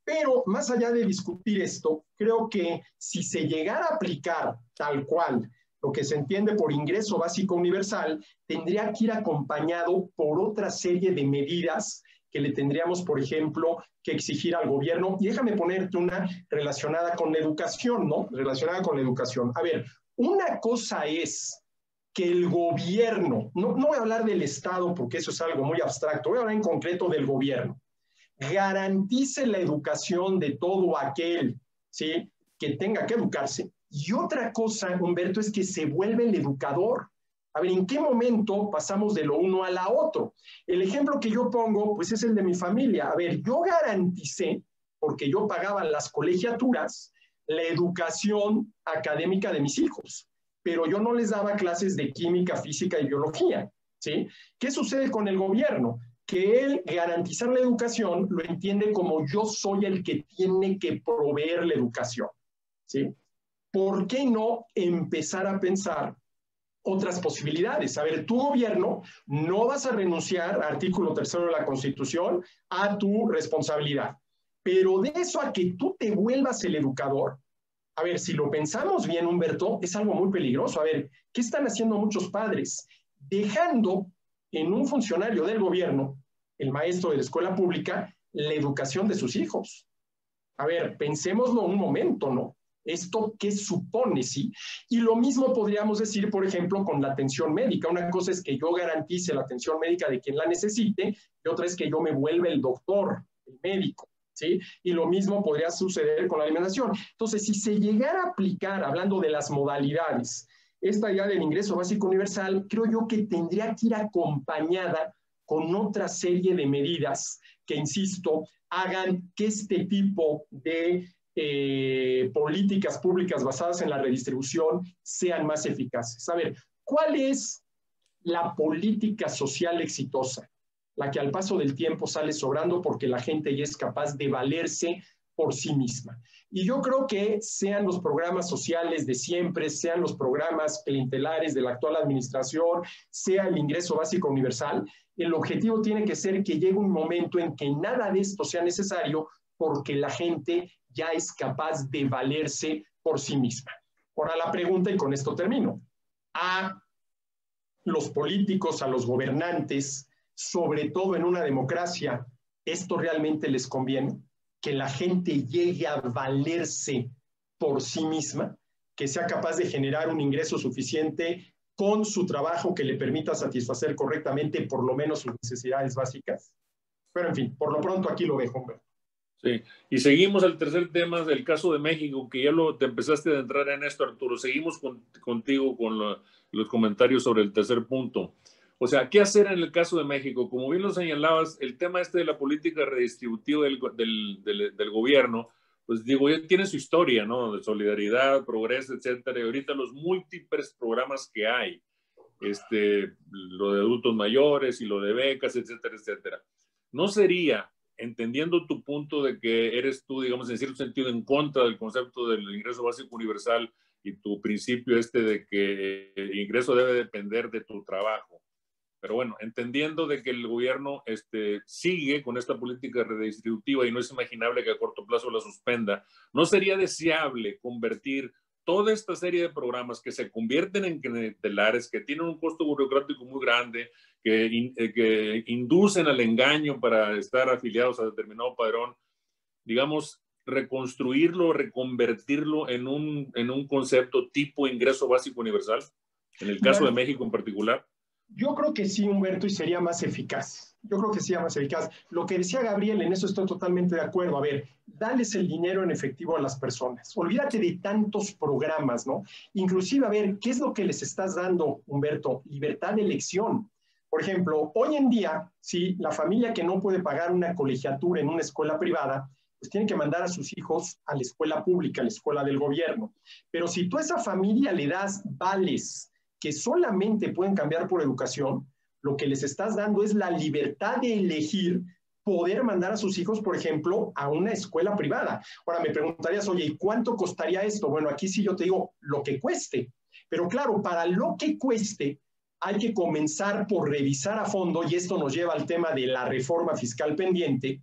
Pero más allá de discutir esto, creo que si se llegara a aplicar tal cual lo que se entiende por ingreso básico universal, tendría que ir acompañado por otra serie de medidas que le tendríamos, por ejemplo, que exigir al gobierno. Y déjame ponerte una relacionada con la educación, ¿no? A ver, una cosa es que el gobierno, no voy a hablar del Estado porque eso es algo muy abstracto, voy a hablar en concreto del gobierno, garantice la educación de todo aquel, ¿sí?, que tenga que educarse, Y otra cosa, Humberto, es que se vuelve el educador. A ver, ¿en qué momento pasamos de lo uno a la otro? El ejemplo que yo pongo, pues es el de mi familia. A ver, yo garanticé, porque yo pagaba las colegiaturas, la educación académica de mis hijos, pero yo no les daba clases de química, física y biología, ¿sí? ¿Qué sucede con el gobierno? Que él garantizar la educación lo entiende como yo soy el que tiene que proveer la educación, ¿sí? ¿Por qué no empezar a pensar otras posibilidades? A ver, tu gobierno no vas a renunciar, artículo 3º de la Constitución, a tu responsabilidad. Pero de eso a que tú te vuelvas el educador, a ver, si lo pensamos bien, Humberto, es algo muy peligroso. A ver, ¿qué están haciendo muchos padres? Dejando en un funcionario del gobierno, el maestro de la escuela pública, la educación de sus hijos. A ver, pensémoslo un momento, ¿no? ¿Esto qué supone, sí? Y lo mismo podríamos decir, por ejemplo, con la atención médica. Una cosa es que yo garantice la atención médica de quien la necesite, y otra es que yo me vuelva el doctor, el médico, ¿sí? Y lo mismo podría suceder con la alimentación. Entonces, si se llegara a aplicar, hablando de las modalidades, esta idea del ingreso básico universal, creo yo que tendría que ir acompañada con otra serie de medidas que, insisto, hagan que este tipo de políticas públicas basadas en la redistribución sean más eficaces. A ver, ¿cuál es la política social exitosa? La que al paso del tiempo sale sobrando porque la gente ya es capaz de valerse por sí misma. Y yo creo que sean los programas sociales de siempre, sean los programas clientelares de la actual administración, sea el ingreso básico universal, el objetivo tiene que ser que llegue un momento en que nada de esto sea necesario porque la gente ya es capaz de valerse por sí misma. Ahora la pregunta, y con esto termino, a los políticos, a los gobernantes, sobre todo en una democracia, ¿esto realmente les conviene? Que la gente llegue a valerse por sí misma, que sea capaz de generar un ingreso suficiente con su trabajo que le permita satisfacer correctamente por lo menos sus necesidades básicas. Pero en fin, por lo pronto aquí lo dejo, Humberto. Sí, y seguimos al tercer tema del caso de México, que ya te empezaste a adentrar en esto, Arturo. Seguimos contigo con los comentarios sobre el tercer punto. O sea, ¿qué hacer en el caso de México? Como bien lo señalabas, el tema de la política redistributiva del gobierno, pues digo, ya tiene su historia, ¿no? De solidaridad, progreso, etcétera. Y ahorita los múltiples programas que hay, lo de adultos mayores y lo de becas, etcétera, etcétera. ¿No sería, entendiendo tu punto de que eres tú, digamos, en cierto sentido en contra del concepto del ingreso básico universal y tu principio de que el ingreso debe depender de tu trabajo? Pero bueno, entendiendo de que el gobierno sigue con esta política redistributiva y no es imaginable que a corto plazo la suspenda, ¿no sería deseable convertir toda esta serie de programas que se convierten en clientelares, que tienen un costo burocrático muy grande, que inducen al engaño para estar afiliados a determinado padrón, digamos, reconstruirlo, reconvertirlo en un concepto tipo ingreso básico universal, en el caso de México en particular? Yo creo que sí, Humberto, y sería más eficaz. Yo creo que sería más eficaz. Lo que decía Gabriel, en eso estoy totalmente de acuerdo. A ver, dales el dinero en efectivo a las personas. Olvídate de tantos programas, ¿no? Inclusive, a ver, ¿qué es lo que les estás dando, Humberto? Libertad de elección. Por ejemplo, hoy en día, si la familia que no puede pagar una colegiatura en una escuela privada, pues tiene que mandar a sus hijos a la escuela pública, a la escuela del gobierno. Pero si tú a esa familia le das vales que solamente pueden cambiar por educación, lo que les estás dando es la libertad de elegir poder mandar a sus hijos, por ejemplo, a una escuela privada. Ahora me preguntarías, oye, ¿y cuánto costaría esto? Bueno, aquí sí yo te digo lo que cueste. Pero claro, para lo que cueste, hay que comenzar por revisar a fondo, y esto nos lleva al tema de la reforma fiscal pendiente,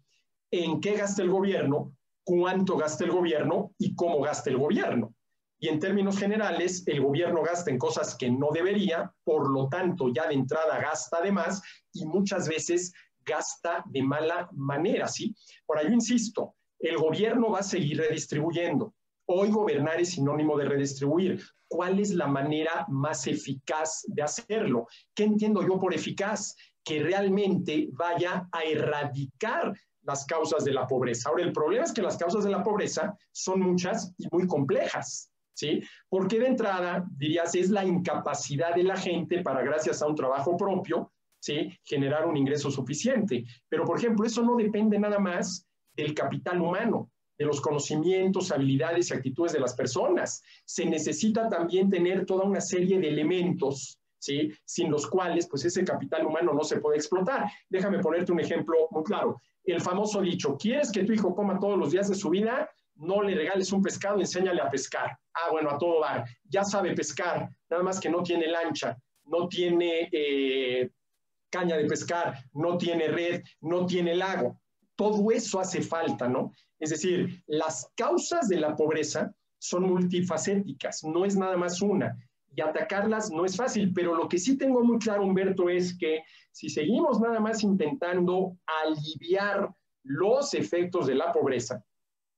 en qué gasta el gobierno, cuánto gasta el gobierno y cómo gasta el gobierno. Y en términos generales, el gobierno gasta en cosas que no debería, por lo tanto, ya de entrada gasta de más y muchas veces gasta de mala manera, ¿sí? Por ahí insisto, el gobierno va a seguir redistribuyendo. Hoy gobernar es sinónimo de redistribuir. ¿Cuál es la manera más eficaz de hacerlo? ¿Qué entiendo yo por eficaz? Que realmente vaya a erradicar las causas de la pobreza. Ahora, el problema es que las causas de la pobreza son muchas y muy complejas. ¿sí? Porque de entrada, dirías, es la incapacidad de la gente para, gracias a un trabajo propio, ¿sí?, generar un ingreso suficiente. Pero, por ejemplo, eso no depende nada más del capital humano, de los conocimientos, habilidades y actitudes de las personas. Se necesita también tener toda una serie de elementos, ¿sí?, sin los cuales pues ese capital humano no se puede explotar. Déjame ponerte un ejemplo muy claro. El famoso dicho: ¿quieres que tu hijo coma todos los días de su vida? No le regales un pescado, enséñale a pescar. Ah, bueno, a todo dar. Ya sabe pescar, nada más que no tiene lancha, no tiene caña de pescar, no tiene red, no tiene lago. Todo eso hace falta, ¿no? Es decir, las causas de la pobreza son multifacéticas, no es nada más una, y atacarlas no es fácil, pero lo que sí tengo muy claro, Humberto, es que si seguimos nada más intentando aliviar los efectos de la pobreza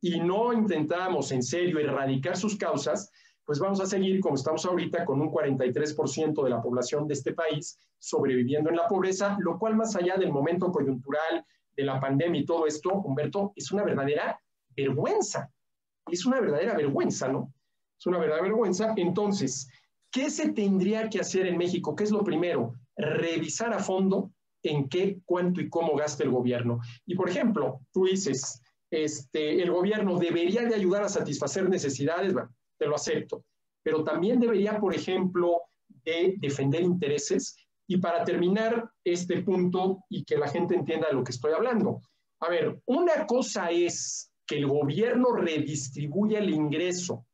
y no intentamos en serio erradicar sus causas, pues vamos a seguir como estamos ahorita, con un 43% de la población de este país sobreviviendo en la pobreza, lo cual, más allá del momento coyuntural, de la pandemia y todo esto, Humberto, es una verdadera vergüenza. Es una verdadera vergüenza, ¿no? Es una verdadera vergüenza. Entonces, ¿qué se tendría que hacer en México? ¿Qué es lo primero? Revisar a fondo en qué, cuánto y cómo gasta el gobierno. Y, por ejemplo, tú dices, el gobierno debería de ayudar a satisfacer necesidades, bueno, te lo acepto, pero también debería, por ejemplo, de defender intereses. Y para terminar este punto y que la gente entienda de lo que estoy hablando, a ver, una cosa es que el gobierno redistribuya el ingreso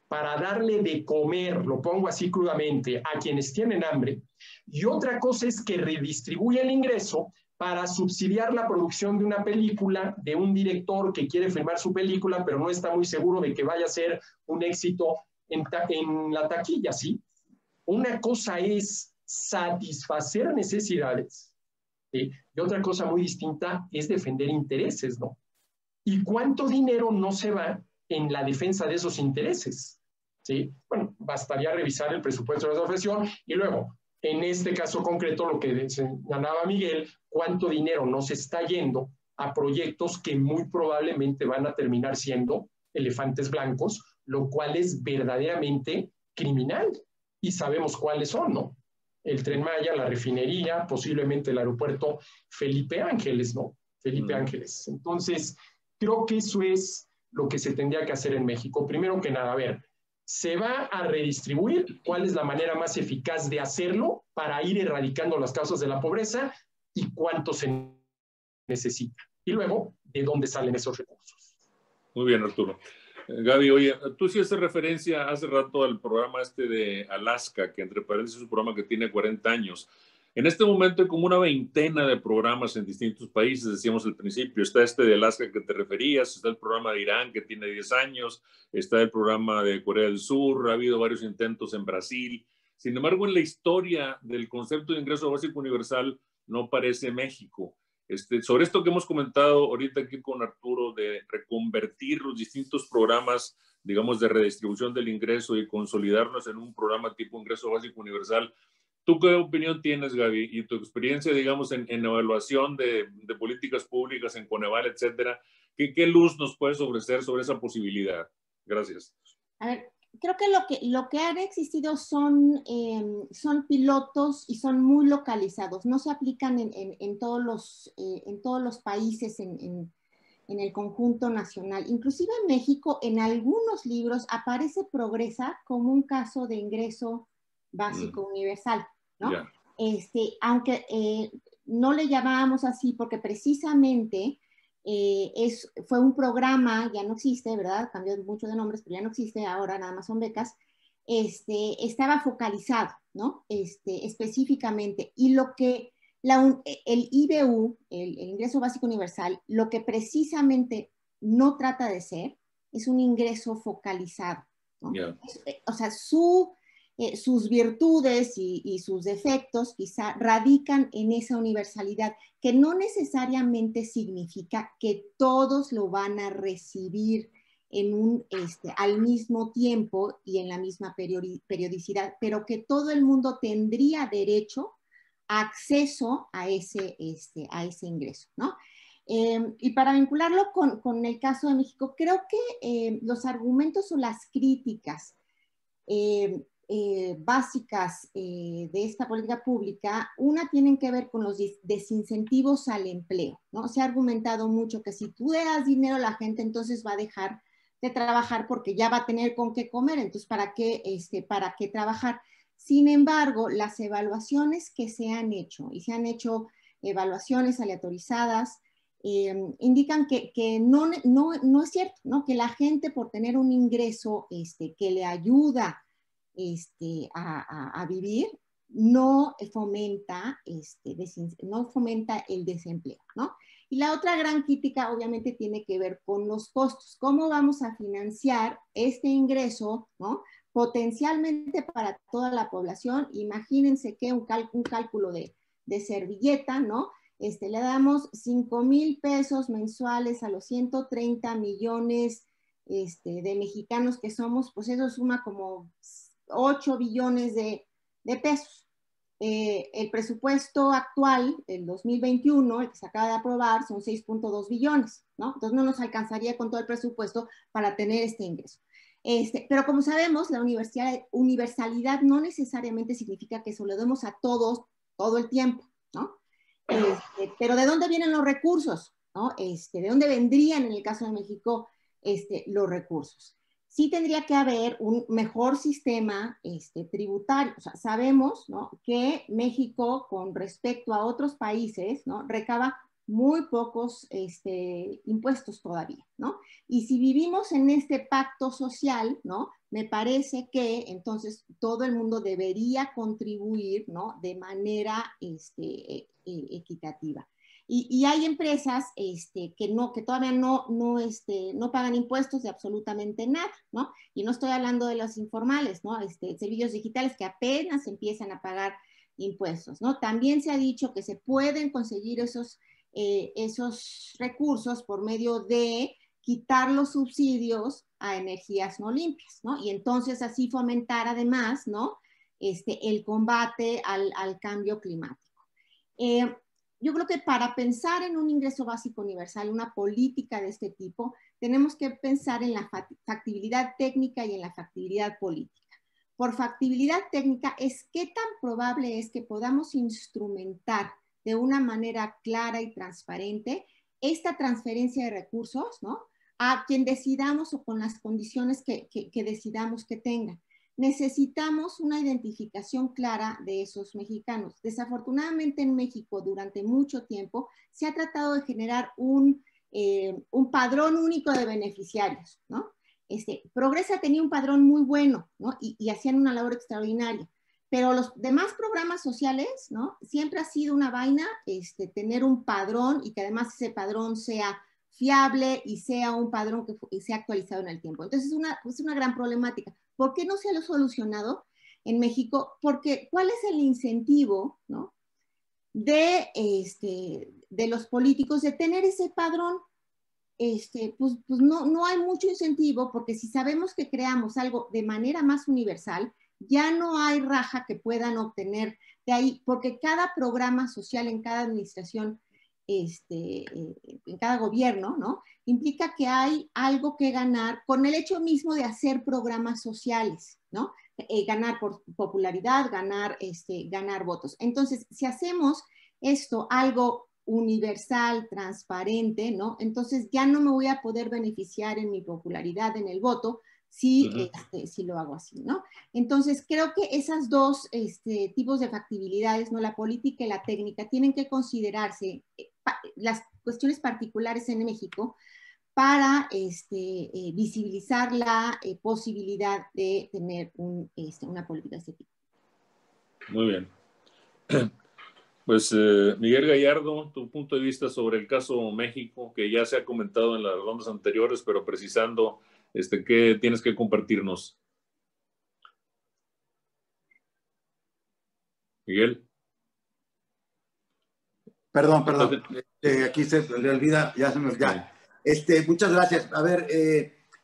para darle de comer, lo pongo así crudamente, a quienes tienen hambre, y otra cosa es que redistribuya el ingreso para subsidiar la producción de una película, de un director que quiere filmar su película, pero no está muy seguro de que vaya a ser un éxito en la taquilla, ¿sí? Una cosa es satisfacer necesidades, ¿sí? Y otra cosa muy distinta es defender intereses, ¿no? ¿Y cuánto dinero no se va en la defensa de esos intereses? ¿Sí? Bueno, bastaría revisar el presupuesto de la profesión y luego, en este caso concreto, lo que señalaba Miguel, cuánto dinero no se está yendo a proyectos que muy probablemente van a terminar siendo elefantes blancos, lo cual es verdaderamente criminal. Y sabemos cuáles son, ¿no? El Tren Maya, la refinería, posiblemente el aeropuerto Felipe Ángeles, ¿no? Felipe Ángeles. Entonces, creo que eso es lo que se tendría que hacer en México. Primero que nada, a ver, ¿se va a redistribuir? ¿Cuál es la manera más eficaz de hacerlo para ir erradicando las causas de la pobreza? ¿Y cuánto se necesita? Y luego, ¿de dónde salen esos recursos? Muy bien, Arturo. Gaby, oye, tú sí haces referencia hace rato al programa de Alaska, que entre paréntesis es un programa que tiene 40 años. En este momento hay como una veintena de programas en distintos países, decíamos al principio. Está de Alaska que te referías, está el programa de Irán que tiene 10 años, está el programa de Corea del Sur, ha habido varios intentos en Brasil. Sin embargo, en la historia del concepto de ingreso básico universal no aparece México. Sobre esto que hemos comentado ahorita aquí con Arturo, de reconvertir los distintos programas, digamos, de redistribución del ingreso y consolidarnos en un programa tipo ingreso básico universal, ¿tú qué opinión tienes, Gaby? Y tu experiencia, digamos, en evaluación de políticas públicas en Coneval, etcétera, ¿qué luz nos puedes ofrecer sobre esa posibilidad? Gracias. A ver, creo que lo que han existido son pilotos y son muy localizados, no se aplican en todos los países en el conjunto nacional. Inclusive en México, en algunos libros aparece Progresa como un caso de ingreso básico universal, ¿no? Yeah. Aunque no le llamábamos así porque precisamente fue un programa, ya no existe, ¿verdad? Cambió mucho de nombres, pero ya no existe, ahora nada más son becas. Estaba focalizado, ¿no? Específicamente. Y lo que el IBU, el ingreso básico universal, lo que precisamente no trata de ser es un ingreso focalizado, ¿no? Yeah. O sea, sus virtudes y sus defectos quizá radican en esa universalidad, que no necesariamente significa que todos lo van a recibir al mismo tiempo y en la misma periodicidad, pero que todo el mundo tendría derecho a acceso a ese ingreso, ¿no? Y para vincularlo con el caso de México, creo que los argumentos o las críticas básicas de esta política pública, una tienen que ver con los desincentivos al empleo, ¿no? Se ha argumentado mucho que si tú le das dinero a la gente, entonces va a dejar de trabajar porque ya va a tener con qué comer, entonces ¿para qué trabajar? Sin embargo, las evaluaciones que se han hecho, y se han hecho evaluaciones aleatorizadas, indican que no es cierto, ¿no? Que la gente por tener un ingreso que le ayuda a vivir, no fomenta el desempleo, ¿no? Y la otra gran crítica obviamente tiene que ver con los costos. ¿Cómo vamos a financiar este ingreso, ¿no? Potencialmente para toda la población? Imagínense que un cálculo de servilleta, ¿no? Le damos 5,000 pesos mensuales a los 130 millones de mexicanos que somos, pues eso suma como 8 billones de pesos. El presupuesto actual, el 2021, el que se acaba de aprobar, son 6.2 billones, ¿no? Entonces no nos alcanzaría con todo el presupuesto para tener este ingreso. Pero como sabemos, la universalidad no necesariamente significa que se lo demos a todos todo el tiempo, ¿no? Pero ¿de dónde vienen los recursos? ¿No? ¿De dónde vendrían, en el caso de México, los recursos? Sí tendría que haber un mejor sistema tributario. O sea, sabemos, ¿no?, que México, con respecto a otros países, ¿no?, recaba muy pocos impuestos todavía, ¿no? Y si vivimos en este pacto social, ¿no?, me parece que entonces todo el mundo debería contribuir, ¿no?, de manera equitativa. Y hay empresas que todavía no pagan impuestos de absolutamente nada, ¿no? Y no estoy hablando de los informales, ¿no? Servicios digitales que apenas empiezan a pagar impuestos, ¿no? También se ha dicho que se pueden conseguir esos recursos por medio de quitar los subsidios a energías no limpias, ¿no? Y entonces así fomentar además, ¿no?, el combate al cambio climático. Yo creo que para pensar en un ingreso básico universal, una política de este tipo, tenemos que pensar en la factibilidad técnica y en la factibilidad política. Por factibilidad técnica es qué tan probable es que podamos instrumentar de una manera clara y transparente esta transferencia de recursos, ¿no?, a quien decidamos o con las condiciones que decidamos que tengan. Necesitamos una identificación clara de esos mexicanos. Desafortunadamente en México durante mucho tiempo se ha tratado de generar un padrón único de beneficiarios, ¿no? Progresa tenía un padrón muy bueno, ¿no?, y hacían una labor extraordinaria, pero los demás programas sociales, ¿no?, siempre ha sido una vaina tener un padrón y que además ese padrón sea fiable y sea un padrón que sea actualizado en el tiempo. Entonces es una gran problemática. ¿Por qué no se lo ha solucionado en México? Porque ¿cuál es el incentivo, ¿no?, de los políticos de tener ese padrón? Pues no hay mucho incentivo, porque si sabemos que creamos algo de manera más universal, ya no hay raja que puedan obtener de ahí, porque cada programa social en cada administración, en cada gobierno, ¿no?, implica que hay algo que ganar con el hecho mismo de hacer programas sociales, ¿no? Ganar por popularidad, ganar votos. Entonces, si hacemos esto algo universal, transparente, ¿no?, entonces ya no me voy a poder beneficiar en mi popularidad, en el voto, si lo hago así, ¿no? Entonces, creo que esas dos tipos de factibilidades, ¿no?, la política y la técnica, tienen que considerarse las cuestiones particulares en México para visibilizar la posibilidad de tener una política de este tipo. Muy bien. Pues Miguel Gallardo, tu punto de vista sobre el caso México, que ya se ha comentado en las rondas anteriores, pero precisando qué tienes que compartirnos. Miguel. Perdón. Aquí se me olvida, ya. Muchas gracias. A ver,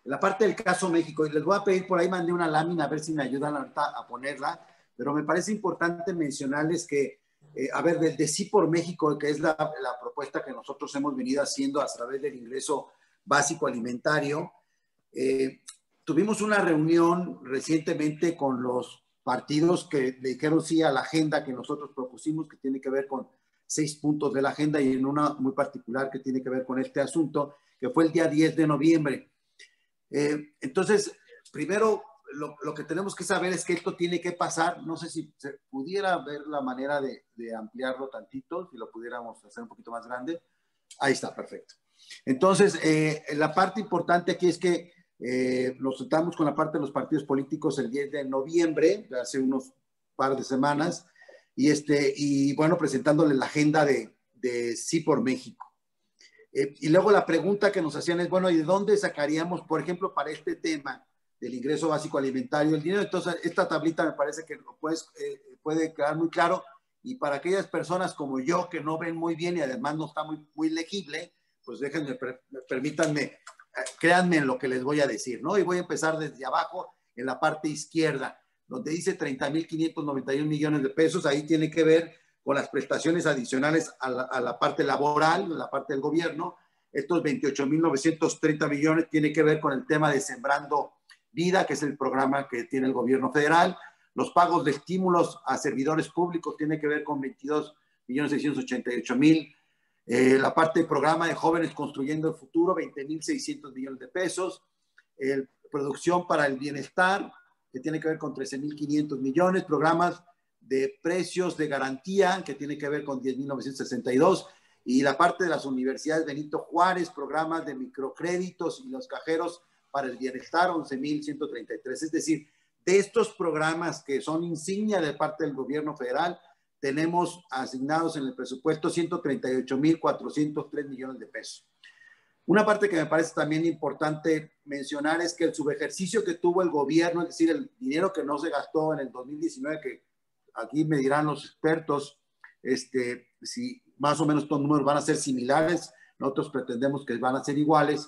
la parte del caso México, y les voy a pedir, por ahí mandé una lámina, a ver si me ayudan ahorita a ponerla, pero me parece importante mencionarles que a ver, de Sí por México, que es la propuesta que nosotros hemos venido haciendo a través del ingreso básico alimentario, tuvimos una reunión recientemente con los partidos que le dijeron sí a la agenda que nosotros propusimos, que tiene que ver con 6 puntos de la agenda y en una muy particular que tiene que ver con este asunto, que fue el día 10 de noviembre. Entonces, primero, lo que tenemos que saber es que esto tiene que pasar. No sé si se pudiera ver la manera de ampliarlo tantito, si lo pudiéramos hacer un poquito más grande. Ahí está, perfecto. Entonces, la parte importante aquí es que nos sentamos con la parte de los partidos políticos el 10 de noviembre, hace unos par de semanas, y bueno, presentándole la agenda de Sí por México. Y luego la pregunta que nos hacían es, bueno, ¿y de dónde sacaríamos, por ejemplo, para este tema del ingreso básico alimentario el dinero? Entonces, esta tablita me parece que puede quedar muy claro, y para aquellas personas como yo que no ven muy bien y además no está muy legible, pues permítanme, créanme en lo que les voy a decir, ¿no? Y voy a empezar desde abajo, en la parte izquierda, donde dice 30,591 millones de pesos. Ahí tiene que ver con las prestaciones adicionales a la parte laboral, la parte del gobierno. Estos 28,930 millones tiene que ver con el tema de Sembrando Vida, que es el programa que tiene el gobierno federal. Los pagos de estímulos a servidores públicos tiene que ver con 22,688,000. La parte del programa de Jóvenes Construyendo el Futuro, 20,600 millones de pesos. Producción para el Bienestar, que tiene que ver con 13,500 millones. Programas de precios de garantía, que tiene que ver con 10,962. Y la parte de las universidades Benito Juárez, programas de microcréditos y los cajeros para el bienestar, 11,133. Es decir, de estos programas que son insignia de parte del gobierno federal, tenemos asignados en el presupuesto 138,403 millones de pesos. Una parte que me parece también importante mencionar es que el subejercicio que tuvo el gobierno, es decir, el dinero que no se gastó en el 2019, que aquí me dirán los expertos si más o menos estos números van a ser similares, nosotros pretendemos que van a ser iguales.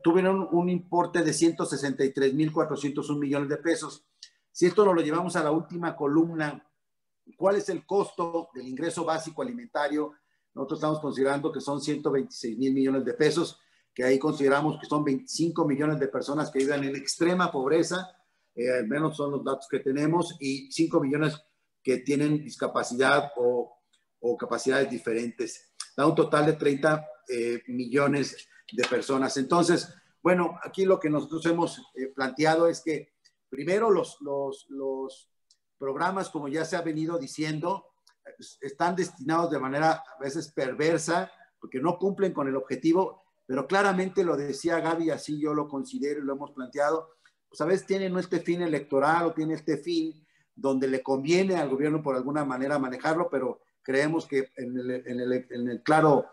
Tuvieron un importe de 163,401 millones de pesos. Si esto lo llevamos a la última columna, ¿cuál es el costo del ingreso básico alimentario? Nosotros estamos considerando que son 126,000 millones de pesos, que ahí consideramos que son 25 millones de personas que viven en extrema pobreza, al menos son los datos que tenemos, y 5 millones que tienen discapacidad o capacidades diferentes. Da un total de 30 millones de personas. Entonces, bueno, aquí lo que nosotros hemos planteado es que primero los programas, como ya se ha venido diciendo, están destinados de manera a veces perversa, porque no cumplen con el objetivo, pero claramente lo decía Gaby, así yo lo considero y lo hemos planteado, pues a veces tienen este fin electoral o tiene este fin donde le conviene al gobierno por alguna manera manejarlo, pero creemos que en el claro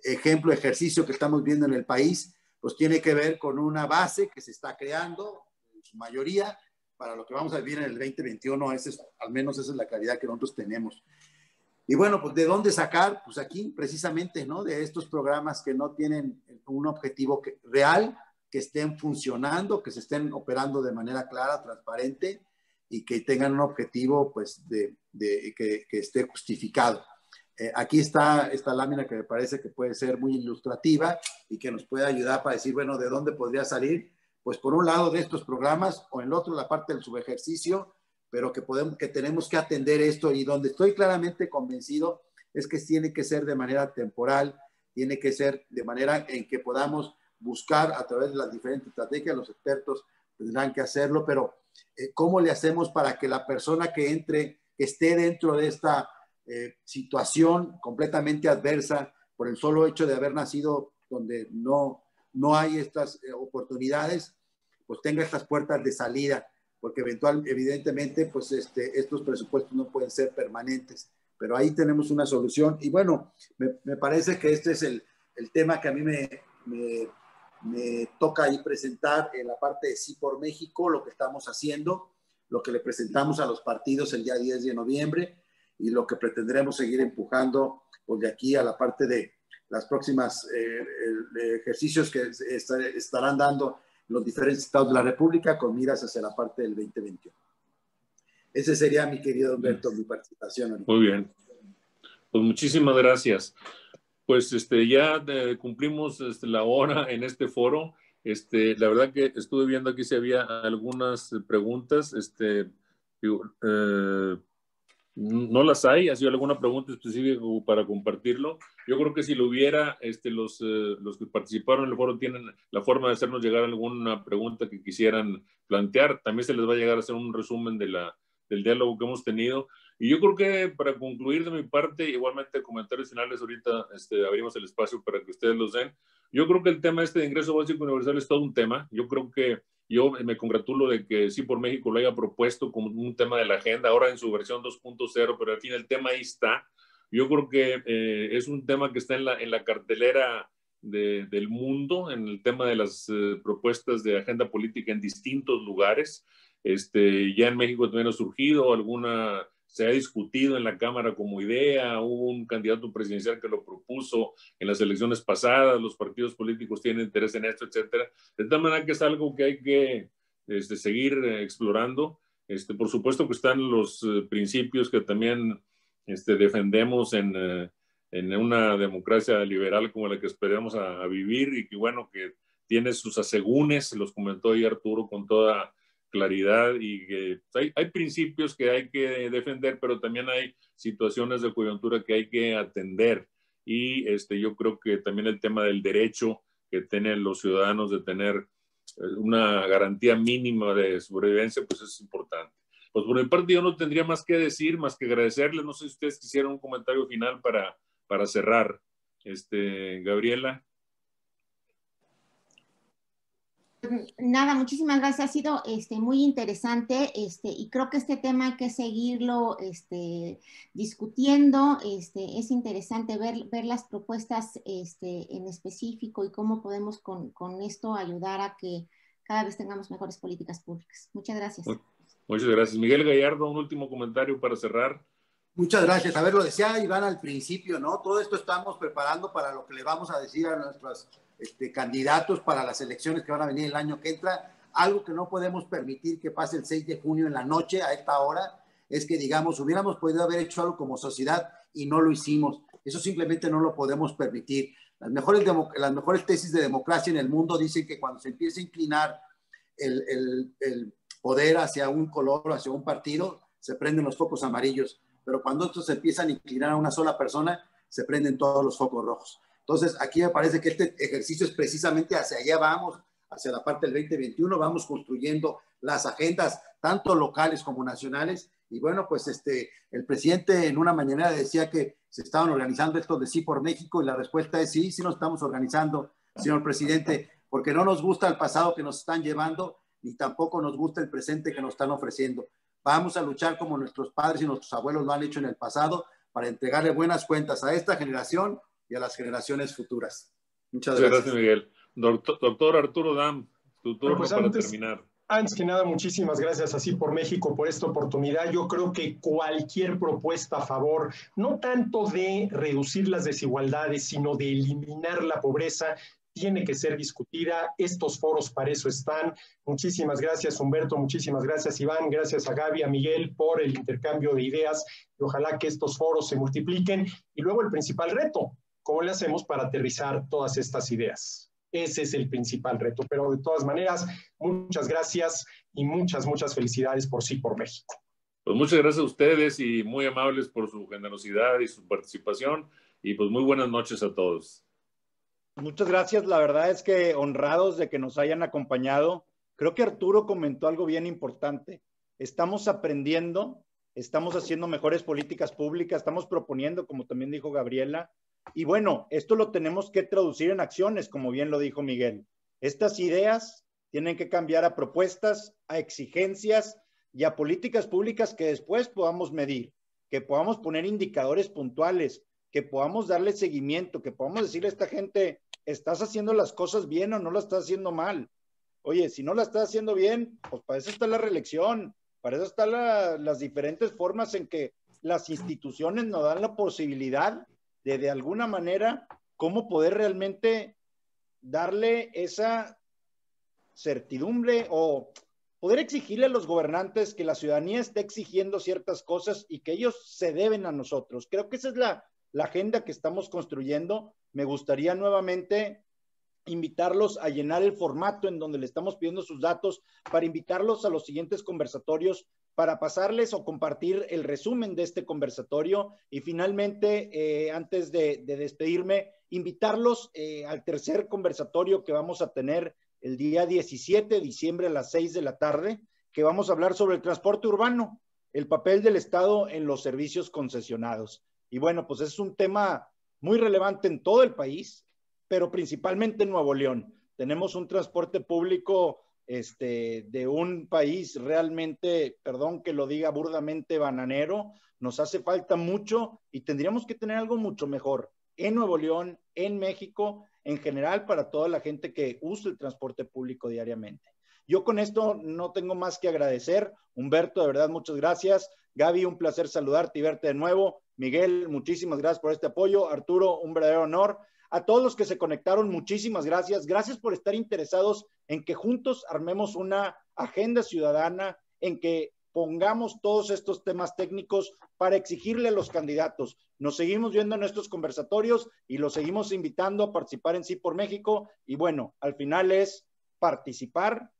ejemplo, ejercicio que estamos viendo en el país, pues tiene que ver con una base que se está creando, en su mayoría, para lo que vamos a vivir en el 2021, al menos esa es la claridad que nosotros tenemos. Y bueno, pues ¿de dónde sacar? Pues aquí precisamente, ¿no? De estos programas que no tienen un objetivo real, que estén funcionando, que se estén operando de manera clara, transparente y que tengan un objetivo, pues, que esté justificado. Aquí está esta lámina que me parece que puede ser muy ilustrativa y que nos puede ayudar para decir, bueno, ¿de dónde podría salir? Pues por un lado de estos programas o en el otro la parte del subejercicio, pero que tenemos que atender esto, y donde estoy claramente convencido es que tiene que ser de manera temporal, tiene que ser de manera en que podamos buscar a través de las diferentes estrategias, los expertos tendrán que hacerlo, pero ¿cómo le hacemos para que la persona que entre, que esté dentro de esta situación completamente adversa por el solo hecho de haber nacido donde no hay estas oportunidades, pues tenga estas puertas de salida, porque evidentemente pues estos presupuestos no pueden ser permanentes, pero ahí tenemos una solución. Y bueno, me parece que este es el tema que a mí me toca ahí presentar en la parte de Sí por México, lo que estamos haciendo, lo que le presentamos a los partidos el día 10 de noviembre y lo que pretendremos seguir empujando pues, de aquí a la parte de las próximas ejercicios que estarán dando los diferentes estados de la República con miras hacia la parte del 2021. Ese sería, mi querido Humberto, mi participación ahorita. Muy bien. Pues muchísimas gracias. Pues ya cumplimos la hora en este foro. La verdad que estuve viendo aquí si había algunas preguntas. No las hay. ¿Ha sido alguna pregunta específica para compartirlo? Yo creo que si lo hubiera, los que participaron en el foro tienen la forma de hacernos llegar alguna pregunta que quisieran plantear. También se les va a llegar a hacer un resumen del diálogo que hemos tenido. Y yo creo que para concluir de mi parte, igualmente comentarios finales, ahorita abrimos el espacio para que ustedes los den. Yo creo que el tema de ingreso básico universal es todo un tema. Yo creo que yo me congratulo de que Sí por México lo haya propuesto como un tema de la agenda, ahora en su versión 2.0, pero al fin el tema ahí está. Yo creo que es un tema que está en la cartelera del mundo, en el tema de las propuestas de agenda política en distintos lugares. Ya en México también ha surgido se ha discutido en la Cámara como idea, hubo un candidato presidencial que lo propuso en las elecciones pasadas, los partidos políticos tienen interés en esto, etcétera. De tal manera que es algo que hay que seguir explorando. Por supuesto que están los principios que también defendemos en una democracia liberal como la que esperamos a vivir y que bueno, que tiene sus asegúnes, los comentó ahí Arturo con toda claridad, y que hay principios que hay que defender, pero también hay situaciones de coyuntura que hay que atender. Y yo creo que también el tema del derecho que tienen los ciudadanos de tener una garantía mínima de sobrevivencia, pues es importante. Pues por mi parte yo no tendría más que decir, más que agradecerles. No sé si ustedes quisieran un comentario final para cerrar. Gabriela. Nada, muchísimas gracias. Ha sido muy interesante y creo que este tema hay que seguirlo discutiendo. Es interesante ver las propuestas en específico y cómo podemos con esto ayudar a que cada vez tengamos mejores políticas públicas. Muchas gracias. Muchas gracias. Miguel Gallardo, un último comentario para cerrar. Muchas gracias. A ver, lo decía Iván al principio, ¿no? Todo esto estamos preparando para lo que le vamos a decir a nuestros candidatos para las elecciones que van a venir el año que entra. Algo que no podemos permitir que pase el 6 de junio en la noche a esta hora es que, digamos, hubiéramos podido haber hecho algo como sociedad y no lo hicimos. Eso simplemente no lo podemos permitir. Las mejores tesis de democracia en el mundo dicen que cuando se empieza a inclinar el poder hacia un color, hacia un partido, se prenden los focos amarillos. Pero cuando estos se empiezan a inclinar a una sola persona, se prenden todos los focos rojos. Entonces, aquí me parece que este ejercicio es precisamente hacia allá vamos, hacia la parte del 2021, vamos construyendo las agendas, tanto locales como nacionales. Y bueno, pues el presidente en una mañanera decía que se estaban organizando estos de Sí por México, y la respuesta es sí, sí nos estamos organizando, señor presidente, porque no nos gusta el pasado que nos están llevando, ni tampoco nos gusta el presente que nos están ofreciendo. Vamos a luchar como nuestros padres y nuestros abuelos lo han hecho en el pasado para entregarle buenas cuentas a esta generación y a las generaciones futuras. Muchas gracias. Gracias, Miguel. Doctor Arturo Dam, tu turno pues para terminar. Antes que nada, muchísimas gracias a Sí por México por esta oportunidad. Yo creo que cualquier propuesta a favor, no tanto de reducir las desigualdades, sino de eliminar la pobreza, tiene que ser discutida. Estos foros para eso están. Muchísimas gracias, Humberto. Muchísimas gracias, Iván. Gracias a Gaby, a Miguel por el intercambio de ideas. Y ojalá que estos foros se multipliquen. Y luego el principal reto, ¿cómo le hacemos para aterrizar todas estas ideas? Ese es el principal reto. Pero de todas maneras, muchas gracias y muchas felicidades por Sí por México. Pues muchas gracias a ustedes y muy amables por su generosidad y su participación. Y pues muy buenas noches a todos. Muchas gracias. La verdad es que honrados de que nos hayan acompañado. Creo que Arturo comentó algo bien importante. Estamos aprendiendo, estamos haciendo mejores políticas públicas, estamos proponiendo, como también dijo Gabriela. Y bueno, esto lo tenemos que traducir en acciones, como bien lo dijo Miguel. Estas ideas tienen que cambiar a propuestas, a exigencias y a políticas públicas que después podamos medir, que podamos poner indicadores puntuales, que podamos darle seguimiento, que podamos decirle a esta gente, ¿estás haciendo las cosas bien o no las estás haciendo mal? Oye, si no las estás haciendo bien, pues para eso está la reelección, para eso están las diferentes formas en que las instituciones nos dan la posibilidad de alguna manera, cómo poder realmente darle esa certidumbre o poder exigirle a los gobernantes que la ciudadanía esté exigiendo ciertas cosas y que ellos se deben a nosotros. Creo que esa es la agenda que estamos construyendo. Me gustaría nuevamente invitarlos a llenar el formato en donde le estamos pidiendo sus datos para invitarlos a los siguientes conversatorios, para pasarles o compartir el resumen de este conversatorio y finalmente, antes de despedirme, invitarlos al tercer conversatorio que vamos a tener el día 17 de diciembre a las 6 de la tarde, que vamos a hablar sobre el transporte urbano, el papel del Estado en los servicios concesionados. Y bueno, pues es un tema muy relevante en todo el país, pero principalmente en Nuevo León. Tenemos un transporte público de un país realmente, perdón que lo diga burdamente, bananero. Nos hace falta mucho y tendríamos que tener algo mucho mejor en Nuevo León, en México, en general para toda la gente que usa el transporte público diariamente. Yo con esto no tengo más que agradecer. Humberto, de verdad, muchas gracias. Gaby, un placer saludarte y verte de nuevo. Miguel, muchísimas gracias por este apoyo. Arturo, un verdadero honor. A todos los que se conectaron, muchísimas gracias. Gracias por estar interesados en que juntos armemos una agenda ciudadana, en que pongamos todos estos temas técnicos para exigirle a los candidatos. Nos seguimos viendo en nuestros conversatorios y los seguimos invitando a participar en Sí por México. Y bueno, al final es participar,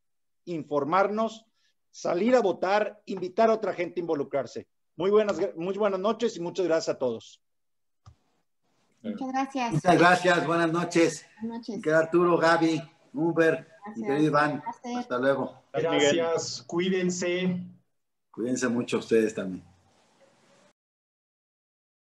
informarnos, salir a votar, invitar a otra gente a involucrarse. Muy buenas noches y muchas gracias a todos. Muchas gracias. Muchas gracias, buenas noches. Buenas noches. Arturo, Gaby, Humbert, mi querido Iván. Gracias. Hasta luego. Gracias, cuídense. Cuídense mucho ustedes también.